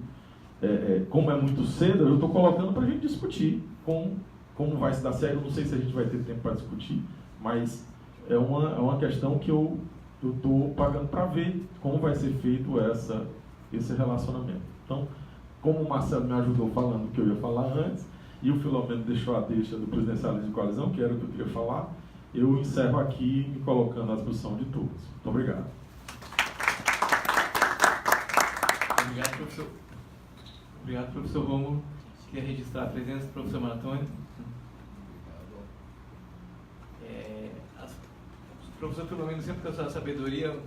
[SPEAKER 5] como é muito cedo, eu estou colocando para a gente discutir como vai se dar certo. Eu não sei se a gente vai ter tempo para discutir, mas é uma questão que eu eu estou pagando para ver como vai ser feito esse relacionamento. Então, como o Marcelo me ajudou falando o que eu ia falar antes, e o Filomeno deixou a deixa do presidencialismo de coalizão, que era o que eu queria falar, eu encerro aqui me colocando à disposição de todos. Muito obrigado.
[SPEAKER 1] Obrigado, professor. Obrigado, professor Rômulo. Queria registrar a presença do professor Martoni. O professor Filomeno sempre com a sua sabedoria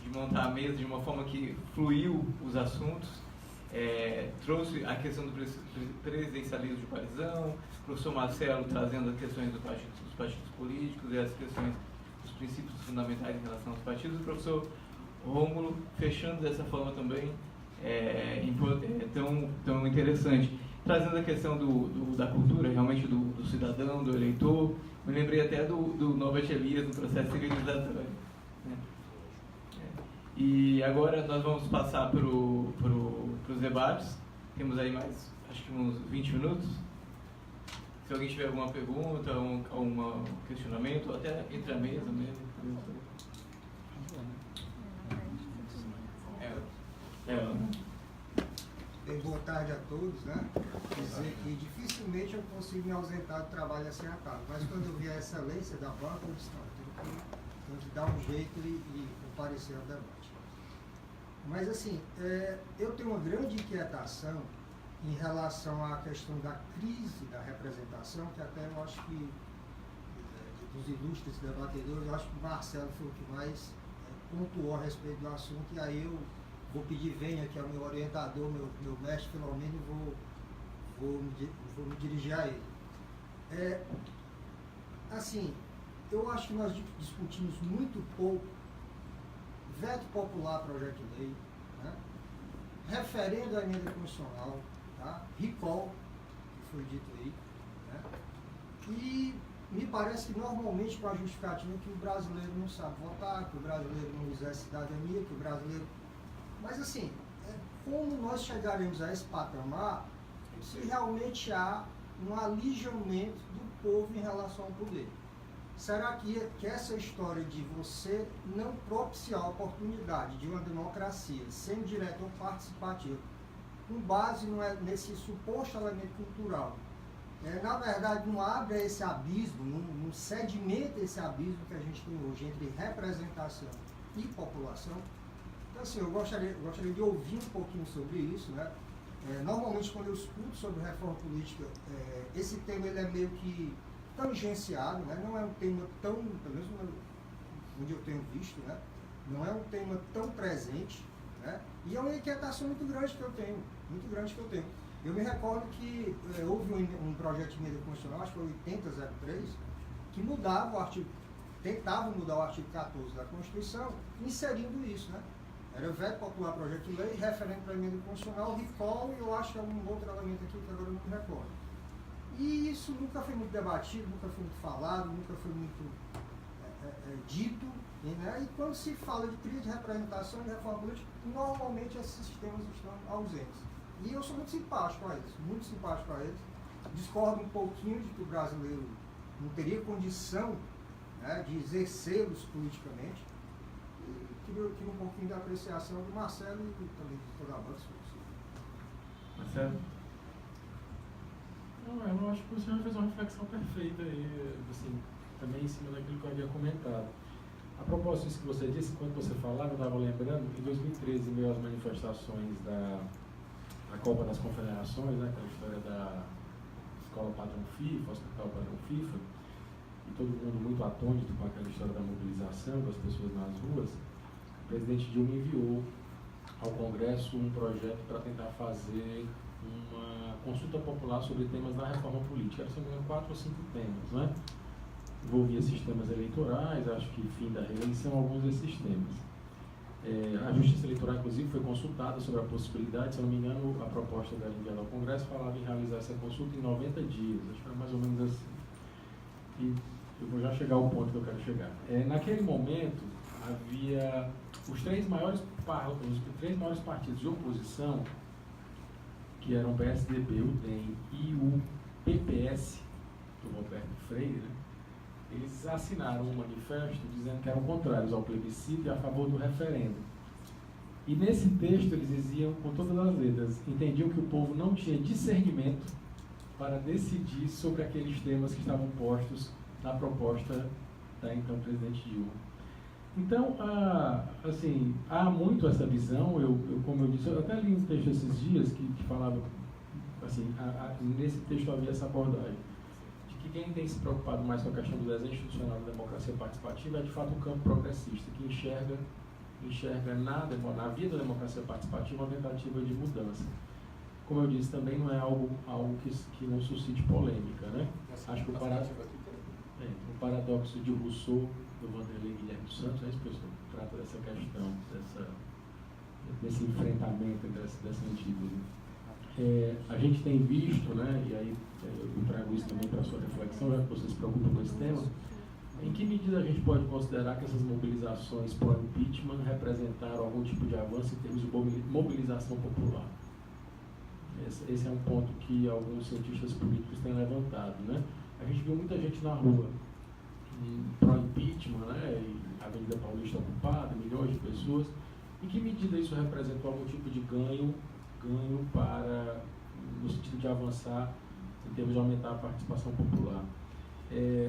[SPEAKER 1] de montar a mesa de uma forma que fluiu os assuntos, trouxe a questão do presidencialismo de coalizão, o professor Marcelo trazendo as questões dos partidos políticos e as questões dos princípios fundamentais em relação aos partidos, o professor Rômulo fechando dessa forma também tão interessante, trazendo a questão da cultura, realmente do cidadão, do eleitor. Me lembrei até do Norbert Elias no processo civilizatório, né? E agora nós vamos passar para os debates. Temos aí mais, acho que uns 20 minutos. Se alguém tiver alguma pergunta, algum questionamento, ou até entre a mesa mesmo.
[SPEAKER 6] Boa tarde a todos, né? Dizer que dificilmente eu consigo me ausentar do trabalho assim à tarde, mas quando eu vi a excelência da banca, eu disse, não, tenho que dar um jeito e comparecer ao debate. Mas assim, eu tenho uma grande inquietação em relação à questão da crise da representação, que até eu acho que, dos ilustres debatedores, eu acho que o Marcelo foi o que mais pontuou a respeito do assunto, e aí eu vou pedir venha, que é o meu orientador, meu mestre Filomeno, e vou me dirigir a ele. Assim, eu acho que nós discutimos muito pouco veto popular, projeto de lei, né? Referendo à emenda constitucional, tá? Recall, que foi dito aí, né? E me parece que normalmente com a justificativa que o brasileiro não sabe votar, que o brasileiro não exerce cidadania, que o brasileiro... Mas assim, como nós chegaremos a esse patamar se realmente há um alijamento do povo em relação ao poder? Será que essa história de você não propiciar a oportunidade de uma democracia semi-direta ou participativa, com base nesse suposto elemento cultural, na verdade não abre esse abismo, não sedimenta esse abismo que a gente tem hoje entre representação e população? Então, assim, eu gostaria de ouvir um pouquinho sobre isso, né? Normalmente, quando eu escuto sobre reforma política, esse tema ele é meio que tangenciado, né? Não é um tema tão, pelo menos onde eu tenho visto, né? Não é um tema tão presente, né? E é uma inquietação muito grande que eu tenho, Eu me recordo que houve um projeto de emenda constitucional, acho que foi 8003, que tentava mudar o artigo 14 da Constituição, inserindo isso, né? Era o veto popular, projeto de lei, referendo para a emenda constitucional, recall, e eu acho que é um outro elemento aqui que agora eu não me recordo. E isso nunca foi muito debatido, nunca foi muito falado, nunca foi muito dito, né? E quando se fala de crise de representação e reforma política, normalmente esses sistemas estão ausentes. E eu sou muito simpático a eles, discordo um pouquinho de que o brasileiro não teria condição, né, de exercê-los politicamente. Queria um pouquinho da apreciação do Marcelo e também de toda a banca, se possível.
[SPEAKER 4] Marcelo? Não, eu acho que o senhor fez uma reflexão perfeita aí, assim, também em cima daquilo que eu havia comentado. A propósito disso que você disse, quando você falava, eu estava lembrando, em 2013, em meio às manifestações da Copa das Confederações, né, aquela história da Escola Padrão FIFA, Hospital Padrão FIFA, e todo mundo muito atônito com aquela história da mobilização das pessoas nas ruas, o presidente Dilma enviou ao Congresso um projeto para tentar fazer uma consulta popular sobre temas da reforma política. Eram, se não me engano, 4 ou 5 temas, né? Envolvia sistemas eleitorais, acho que fim da reeleição, alguns desses temas. A Justiça Eleitoral, inclusive, foi consultada sobre a possibilidade, se não me engano, a proposta dela enviada ao Congresso falava em realizar essa consulta em 90 dias, acho que era mais ou menos assim. E eu vou já chegar ao ponto que eu quero chegar. Naquele momento, havia os três maiores partidos de oposição, que eram o PSDB, o DEM e o PPS, do Roberto Freire, né? eles assinaram um manifesto dizendo que eram contrários ao plebiscito e a favor do referendo. E nesse texto eles diziam, com todas as letras, entendiam que o povo não tinha discernimento para decidir sobre aqueles temas que estavam postos na proposta da então presidente Dilma. Então, assim, há muito essa visão, como eu disse, eu até li um texto esses dias que falava, assim, nesse texto havia essa abordagem, de que quem tem se preocupado mais com a questão do desenho institucional da democracia participativa é de fato o campo progressista, que enxerga na via da democracia participativa uma tentativa de mudança. Como eu disse, também não é algo que não suscite polêmica, né? Acho que o paradoxo de Rousseau, do Vanderlei Guilherme dos Santos, é isso que trata dessa questão, desse enfrentamento, dessa antítese. A gente tem visto, né, e aí eu trago isso também para a sua reflexão, já que você se preocupa com esse tema, em que medida a gente pode considerar que essas mobilizações pró-impeachment representaram algum tipo de avanço em termos de mobilização popular? Esse é um ponto que alguns cientistas políticos têm levantado, né? A gente viu muita gente na rua pró-impeachment, né? E a Avenida Paulista ocupada, milhões de pessoas. Em que medida isso representou algum tipo de ganho no sentido de avançar em termos de aumentar a participação popular?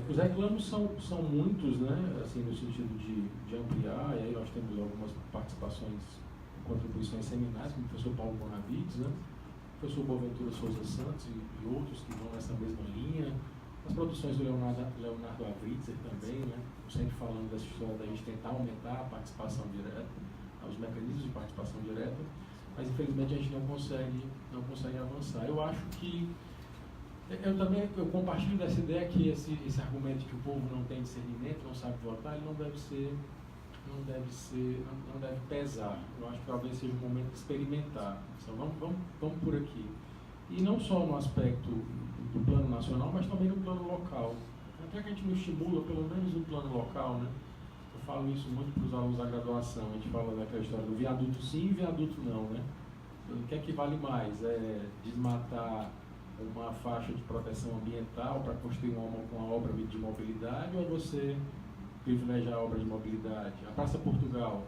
[SPEAKER 4] Os reclamos são muitos, né? Assim, no sentido de ampliar, e aí nós temos algumas participações, contribuições seminais, como o professor Paulo Bonavides, né? O professor Boaventura Souza Santos e outros que vão nessa mesma linha, as produções do Leonardo Avritzer também, né? Sempre falando dessa história da gente tentar aumentar a participação direta, os mecanismos de participação direta, mas infelizmente a gente não consegue avançar. Eu acho que eu compartilho dessa ideia que esse argumento de que o povo não tem discernimento, não sabe votar, ele não deve pesar. Eu acho que talvez seja o momento de experimentar. Então, vamos por aqui. E não só no aspecto do plano nacional, mas também no plano local. Até que a gente não estimula, pelo menos no plano local, né? Eu falo isso muito para os alunos da graduação. A gente fala daquela história do viaduto sim e viaduto não, né? O que é que vale mais? Desmatar uma faixa de proteção ambiental para construir uma obra de mobilidade, ou é você privilegiar a obra de mobilidade? A Praça Portugal,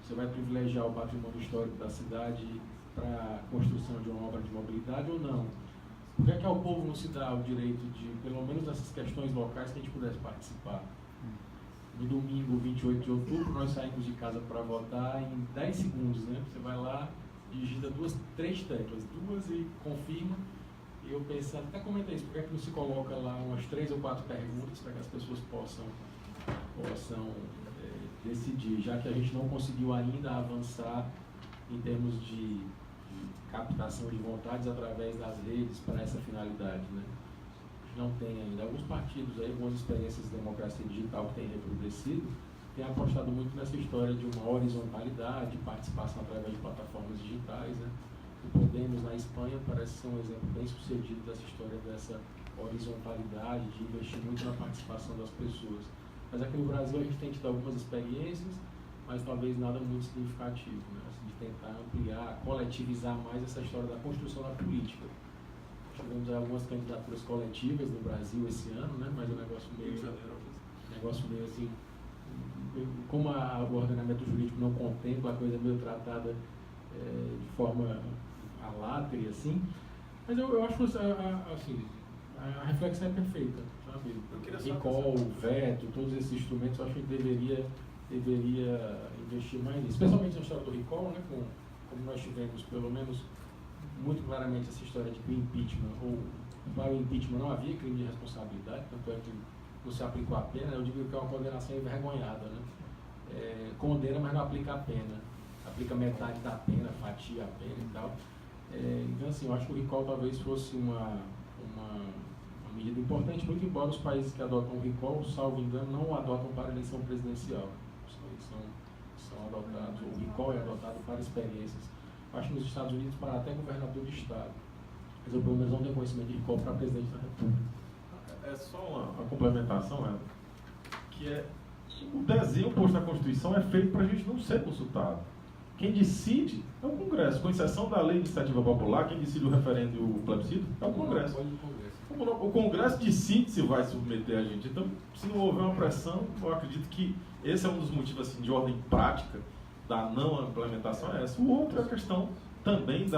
[SPEAKER 4] você vai privilegiar o patrimônio histórico da cidade para a construção de uma obra de mobilidade ou não? Por que é que ao povo não se dá o direito de, pelo menos nessas questões locais, que a gente pudesse participar? No domingo, 28 de outubro, nós saímos de casa para votar em 10 segundos, né? Você vai lá, digita 3 teclas, e confirma. E eu pensando, até comentei isso, por que não se coloca lá umas 3 ou 4 perguntas para que as pessoas possam decidir, já que a gente não conseguiu ainda avançar em termos de captação de vontades através das redes para essa finalidade, né? A gente não tem ainda. Alguns partidos, aí, algumas experiências de democracia digital que têm recrudescido, têm apostado muito nessa história de uma horizontalidade, de participação através de plataformas digitais, né? O Podemos, na Espanha, parece ser um exemplo bem sucedido dessa história, dessa horizontalidade, de investir muito na participação das pessoas. Mas aqui no Brasil a gente tem tido algumas experiências, mas talvez nada muito significativo, né? Assim, de tentar ampliar, coletivizar mais essa história da construção da política. Tivemos algumas candidaturas coletivas no Brasil esse ano, né? Mas o negócio meio assim, como o ordenamento jurídico não contempla, a coisa meio tratada de forma alátria, assim. Mas eu acho assim, a reflexão é perfeita, sabe? Recall, veto, todos esses instrumentos, eu acho que deveria investir mais nisso. Especialmente na história do recall, né? Como nós tivemos, pelo menos, muito claramente essa história de que o impeachment, para o impeachment não havia crime de responsabilidade, tanto é que não se aplicou a pena. Eu digo que é uma condenação envergonhada, né? Condena, mas não aplica a pena. Aplica metade da pena, fatia a pena e tal. Então, assim, eu acho que o recall talvez fosse uma medida importante, muito embora os países que adotam o recall, salvo engano, não o adotam para a eleição presidencial. São adotados, o recall é adotado para experiências. Acho que nos Estados Unidos para até governador de estado. Mas eu pelo menos não tenho conhecimento de recall para presidente da República.
[SPEAKER 5] É só uma complementação, que o desenho posto na Constituição é feito para a gente não ser consultado. Quem decide é o Congresso, com exceção da lei de iniciativa popular, quem decide o referendo e o plebiscito é o Congresso. O Congresso de síntese vai submeter a gente. Então, se não houver uma pressão, eu acredito que esse é um dos motivos assim, de ordem prática da não implementação é essa. O outro é a questão também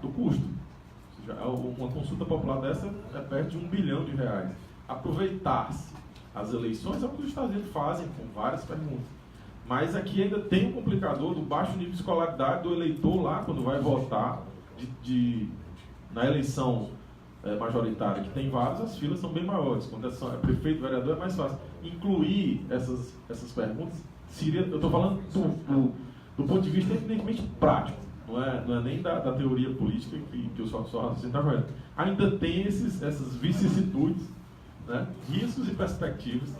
[SPEAKER 5] do custo. Ou seja, uma consulta popular dessa é perto de R$1 bilhão. Aproveitar-se as eleições é o que os Estados Unidos fazem com várias perguntas. Mas aqui ainda tem um complicador do baixo nível de escolaridade do eleitor lá, quando vai votar na eleição majoritária, que tem vários, as filas são bem maiores. Quando é prefeito, vereador, é mais fácil. Incluir essas perguntas seria, eu estou falando do ponto de vista evidentemente prático, não é nem da teoria política que eu só raciocínio está correto. Ainda tem essas vicissitudes, né, riscos e perspectivas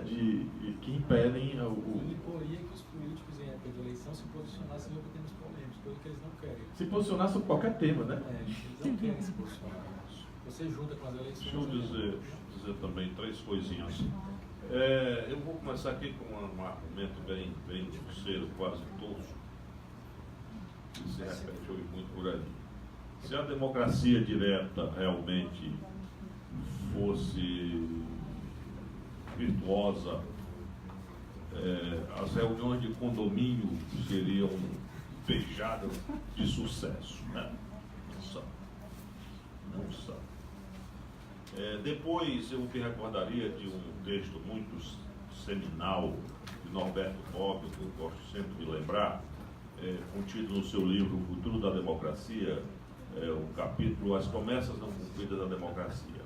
[SPEAKER 5] que impedem
[SPEAKER 4] O imporia que os políticos em época de eleição se posicionassem sobre temas polêmicos, coisa que eles não querem.
[SPEAKER 5] se posicionar sobre qualquer tema, né?
[SPEAKER 4] Eles não querem se posicionar. Você junta com as eleições.
[SPEAKER 3] Deixa eu dizer também 3 coisinhas. Eu vou começar aqui com um argumento bem grosseiro, quase tosco, que se repete hoje muito por aí. Se a democracia direta realmente fosse virtuosa, as reuniões de condomínio seriam fechadas de sucesso, né? Não são. Depois eu me recordaria de um texto muito seminal de Norberto Bobbio, que eu gosto sempre de lembrar, contido no seu livro O Futuro da Democracia, o capítulo As Promessas Não Cumpridas da Democracia.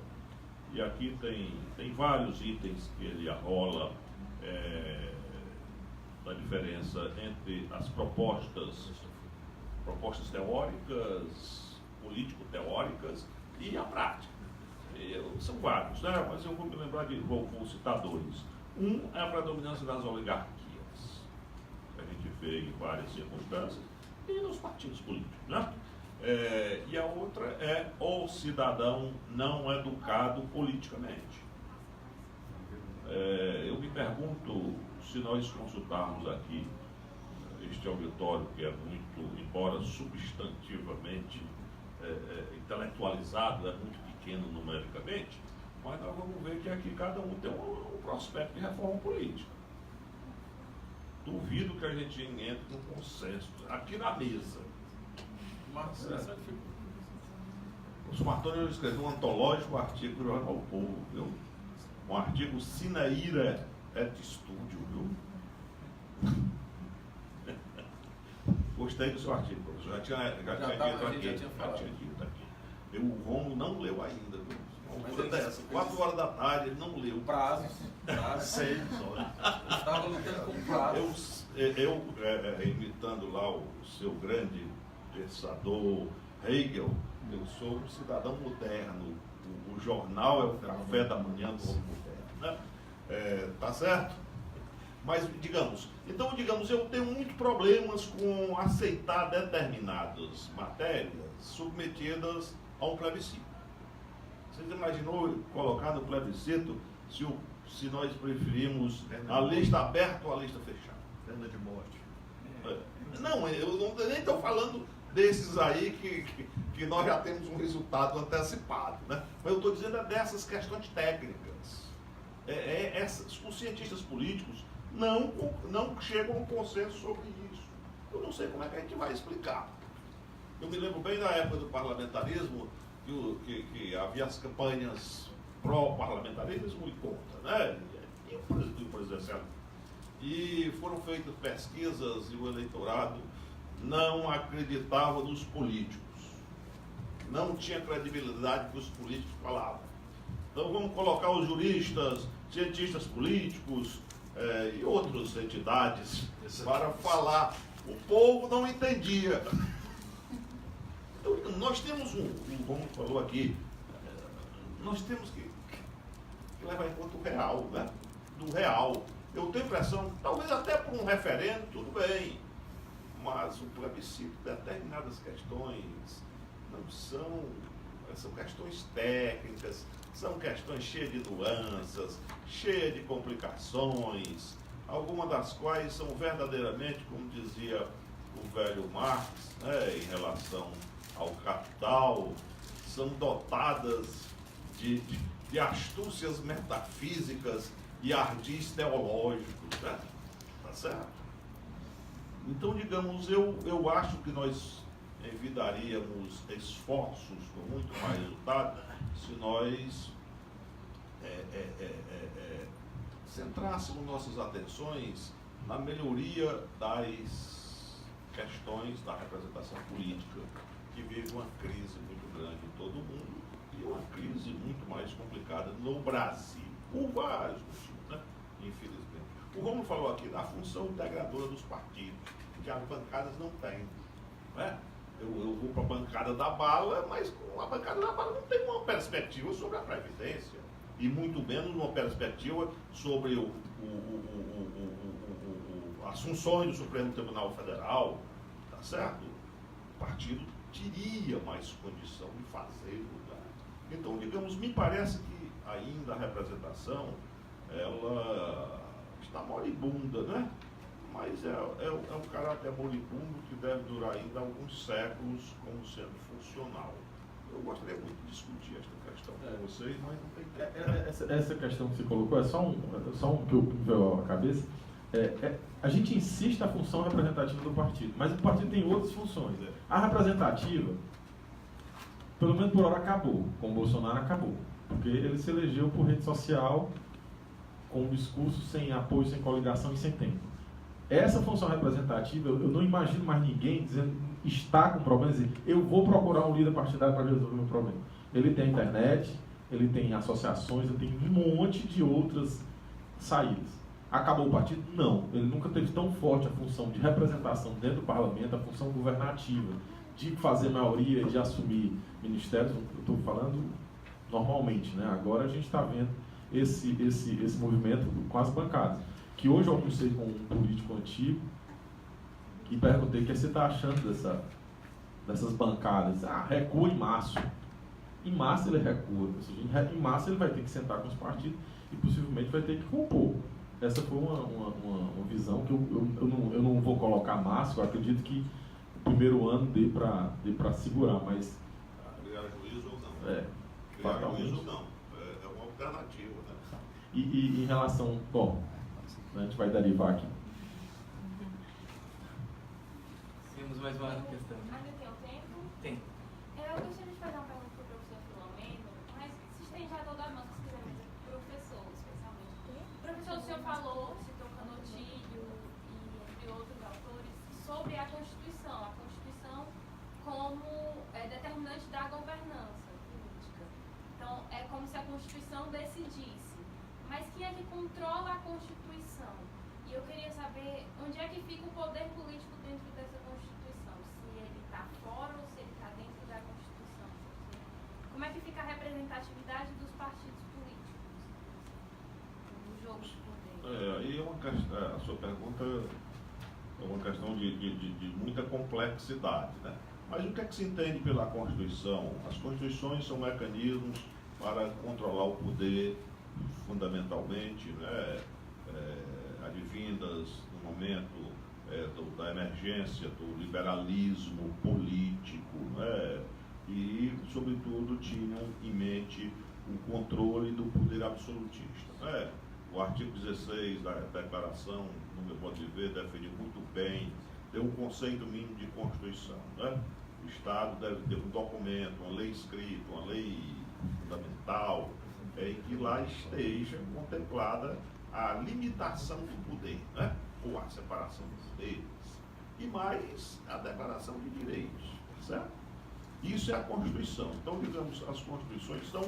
[SPEAKER 3] E aqui tem vários itens que ele arrola da diferença entre as propostas teóricas, político-teóricas e a prática. São vários, né? Mas eu vou me lembrar vou citar 2. Um é a predominância das oligarquias, que a gente vê em várias circunstâncias, e nos partidos políticos, né? E a outra é o cidadão não educado politicamente. Eu me pergunto, se nós consultarmos aqui este auditório, que é muito, embora substantivamente intelectualizado, é muito pequeno numericamente, mas nós vamos ver que aqui cada um tem um prospecto de reforma política. Duvido que a gente entre num consenso aqui na mesa. O Martoni escreveu um antológico artigo do Jornal Povo, viu? Um artigo sine ira et studio, viu? Gostei do seu artigo, professor. Já tinha dito aqui. O Romulo não leu ainda, viu? Uma altura dessa, 4 horas da tarde, ele não leu.
[SPEAKER 7] Prazo.
[SPEAKER 3] 6 horas.
[SPEAKER 7] Estava lutando com prazo.
[SPEAKER 3] Eu imitando lá o seu grande pensador Hegel, eu sou um cidadão moderno. O jornal é o café da manhã do homem moderno, né? Tá certo? Mas digamos, eu tenho muitos problemas com aceitar determinadas matérias submetidas a um plebiscito. Vocês imaginou colocar no plebiscito se nós preferimos a lista aberta ou a lista fechada?
[SPEAKER 2] Pena de morte.
[SPEAKER 3] Não, eu nem estou falando desses aí que nós já temos um resultado antecipado, né? Mas eu estou dizendo dessas questões técnicas. Os cientistas políticos não chegam a um consenso sobre isso. Eu não sei como é que a gente vai explicar. Eu me lembro bem da época do parlamentarismo, que havia as campanhas pró-parlamentarismo e contra, né? E o presidencialismo. E foram feitas pesquisas e o eleitorado não acreditava nos políticos. Não tinha credibilidade que os políticos falavam. Então vamos colocar os juristas, cientistas políticos e outras entidades para falar. O povo não entendia. Então, nós temos como falou aqui, nós temos que levar em conta o real, né? Do real. Eu tenho a impressão, talvez até por um referendo, tudo bem, mas o plebiscito, determinadas questões não são questões técnicas, são questões cheias de nuances, cheias de complicações, algumas das quais são verdadeiramente, como dizia o velho Marx, né, em relação ao capital, são dotadas de astúcias metafísicas e ardis teológicos, né? Tá certo? Então, digamos, eu acho que nós evitaríamos esforços com muito mais resultado se nós centrássemos nossas atenções na melhoria das questões da representação política, que vive uma crise muito grande em todo o mundo e uma crise muito mais complicada no Brasil, por vários motivos, né? Infelizmente. O Romulo falou aqui da função integradora dos partidos, que as bancadas não têm, né? Eu vou para a bancada da bala, mas a bancada da bala não tem uma perspectiva sobre a Previdência, e muito menos uma perspectiva sobre as funções do Supremo Tribunal Federal, tá certo? O partido teria mais condição de fazê-lo, né? Então, digamos, me parece que ainda a representação, ela está moribunda, né? Mas é um caráter moribundo que deve durar ainda alguns séculos como sendo funcional. Eu gostaria muito de discutir esta questão com vocês, mas não tem tempo.
[SPEAKER 5] Essa questão que você colocou é só um que eu me veio à cabeça. A gente insiste na função representativa do partido, mas o partido tem outras funções. A representativa, pelo menos por hora, acabou. Com o Bolsonaro acabou. Porque ele se elegeu por rede social, com um discurso sem apoio, sem coligação e sem tempo. Essa função representativa, eu não imagino mais ninguém dizendo, está com problemas, dizer, eu vou procurar um líder partidário para resolver o meu problema. Ele tem internet, ele tem associações, ele tem um monte de outras saídas. Acabou o partido? Não. Ele nunca teve tão forte a função de representação dentro do parlamento, a função governativa, de fazer maioria, de assumir ministérios, eu estou falando normalmente, né? Agora a gente está vendo esse movimento com as bancadas. Que hoje eu almocei com um político antigo e perguntei o que você está achando dessas bancadas. Recua em março. Em março ele recua. Ou seja, em março ele vai ter que sentar com os partidos e possivelmente vai ter que compor. Essa foi uma visão que eu não vou colocar março. Eu acredito que o primeiro ano dê para segurar, mas...
[SPEAKER 3] Criar juízo ou não?
[SPEAKER 5] Criar
[SPEAKER 3] juízo ou não. É uma alternativa, né?
[SPEAKER 5] E em relação... Bom, a gente vai derivar aqui.
[SPEAKER 1] Temos mais uma questão.
[SPEAKER 8] Ainda tem o tempo?
[SPEAKER 1] Tem.
[SPEAKER 8] Eu gostaria de fazer uma pergunta para o professor Filomeno, mas se estende a toda a banca, se quiser, mas professor, especialmente. Professor, o senhor falou, citou Canutilho e entre outros autores, sobre a Constituição. A Constituição como determinante da governança política. Então, é como se a Constituição decidisse. Mas quem é que controla a Constituição? E eu queria saber onde é que fica o poder político dentro dessa Constituição. Se ele está fora ou se ele está dentro da Constituição. Como é que fica a representatividade dos partidos políticos no jogo de poder?
[SPEAKER 3] Aí a sua pergunta é uma questão de muita complexidade, né? Mas o que é que se entende pela Constituição? As Constituições são mecanismos para controlar o poder, fundamentalmente, né, advindas no momento da emergência, do liberalismo político, né, e, sobretudo, tinham em mente o controle do poder absolutista. Né. O artigo 16 da Declaração, no meu modo de ver, define muito bem, deu um conceito mínimo de Constituição. Né. O Estado deve ter um documento, uma lei escrita, uma lei fundamental, em que lá esteja contemplada a limitação do poder, né? Ou a separação dos poderes, e mais a declaração de direitos, certo? Isso é a Constituição. Então, digamos, as Constituições são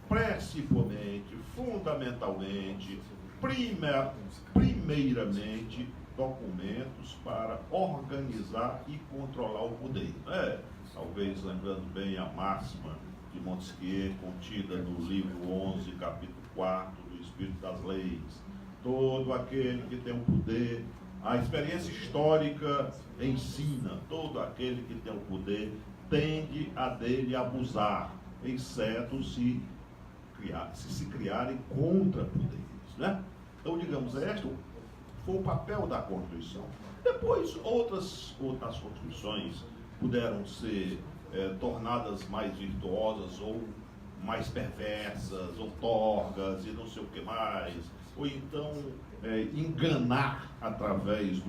[SPEAKER 3] principalmente, fundamentalmente, primeiramente, documentos para organizar e controlar o poder, né? Talvez lembrando bem a máxima de Montesquieu, contida no livro 11, capítulo 4, do Espírito das Leis. Todo aquele que tem o poder, a experiência histórica ensina, todo aquele que tem o poder tende a dele abusar, exceto se criarem contra-poderes, né? Então, digamos, este foi o papel da Constituição. Depois, outras Constituições puderam ser tornadas mais virtuosas ou mais perversas, ou torgas e não sei o que mais, ou então enganar através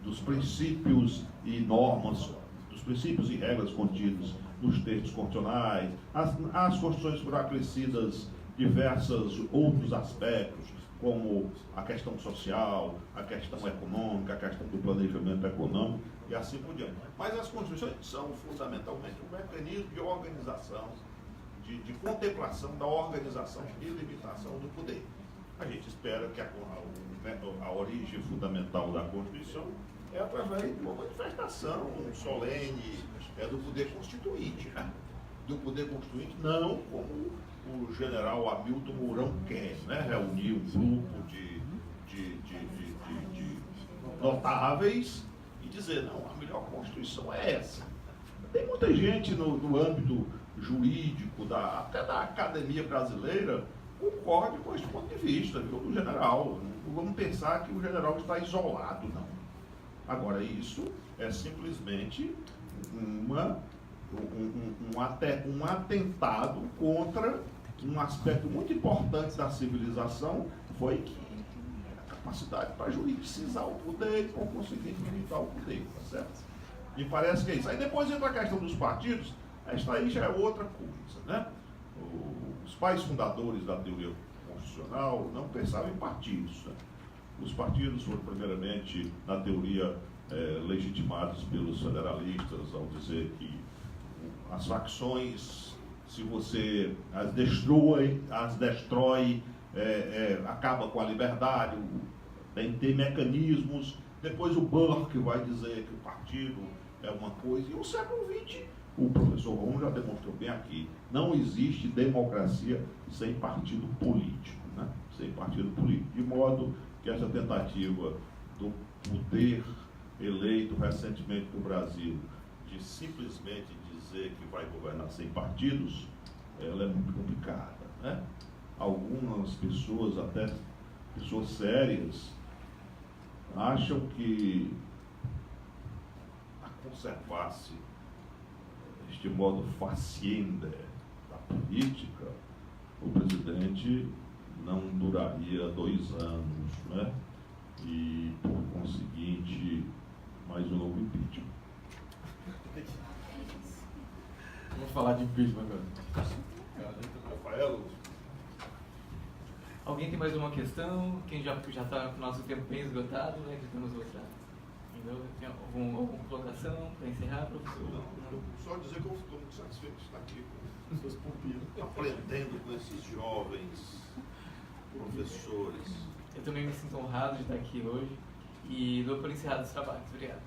[SPEAKER 3] dos princípios e normas, dos princípios e regras contidos nos textos constitucionais, as constituições foram acrescidas diversos outros aspectos, como a questão social, a questão econômica, a questão do planejamento econômico e assim por diante. Mas as constituições são fundamentalmente um mecanismo de organização, de contemplação da organização e limitação do poder. A gente espera que a origem fundamental da Constituição é através de uma manifestação solene do poder constituinte, né? Do poder constituinte, não como o general Hamilton Mourão quer, né? Reunir um grupo de notáveis e dizer, não, a melhor Constituição é essa. Tem muita gente no âmbito jurídico, até da academia brasileira, concorde com esse ponto de vista, viu, do general. Não vamos pensar que o general está isolado, não. Agora, isso é simplesmente um atentado contra um aspecto muito importante da civilização, foi que a capacidade para juridicizar o poder e, por conseguinte, limitar o poder, tá certo? Me parece que é isso. Aí depois entra a questão dos partidos, esta aí já é outra coisa, né? Os pais fundadores da teoria constitucional não pensavam em partidos, né? Os partidos foram, primeiramente, na teoria, legitimados pelos federalistas, ao dizer que as facções, se você as destrói, acaba com a liberdade, tem que ter mecanismos. Depois o Burke vai dizer que o partido é uma coisa, e o século XX, o professor Romo já demonstrou bem aqui, não existe democracia sem partido político, né? Sem partido político, de modo que essa tentativa do poder eleito recentemente no Brasil de simplesmente dizer que vai governar sem partidos, ela é muito complicada, né? Algumas pessoas, até pessoas sérias, acham que a conservar-se este modo facienda da política, o presidente não duraria 2 anos, né? E, por conseguinte, mais um novo impeachment.
[SPEAKER 4] Vamos falar de impeachment agora.
[SPEAKER 3] Rafael,
[SPEAKER 1] Alguém tem mais uma questão? Quem já está com o nosso tempo bem esgotado, né? Que estamos voltando. Tem alguma colocação para encerrar, professor?
[SPEAKER 3] não, só dizer que eu estou muito satisfeito de estar aqui com seus pupilos, aprendendo com esses jovens professores.
[SPEAKER 1] Eu também me sinto honrado de estar aqui hoje e dou por encerrado os trabalhos. Obrigado.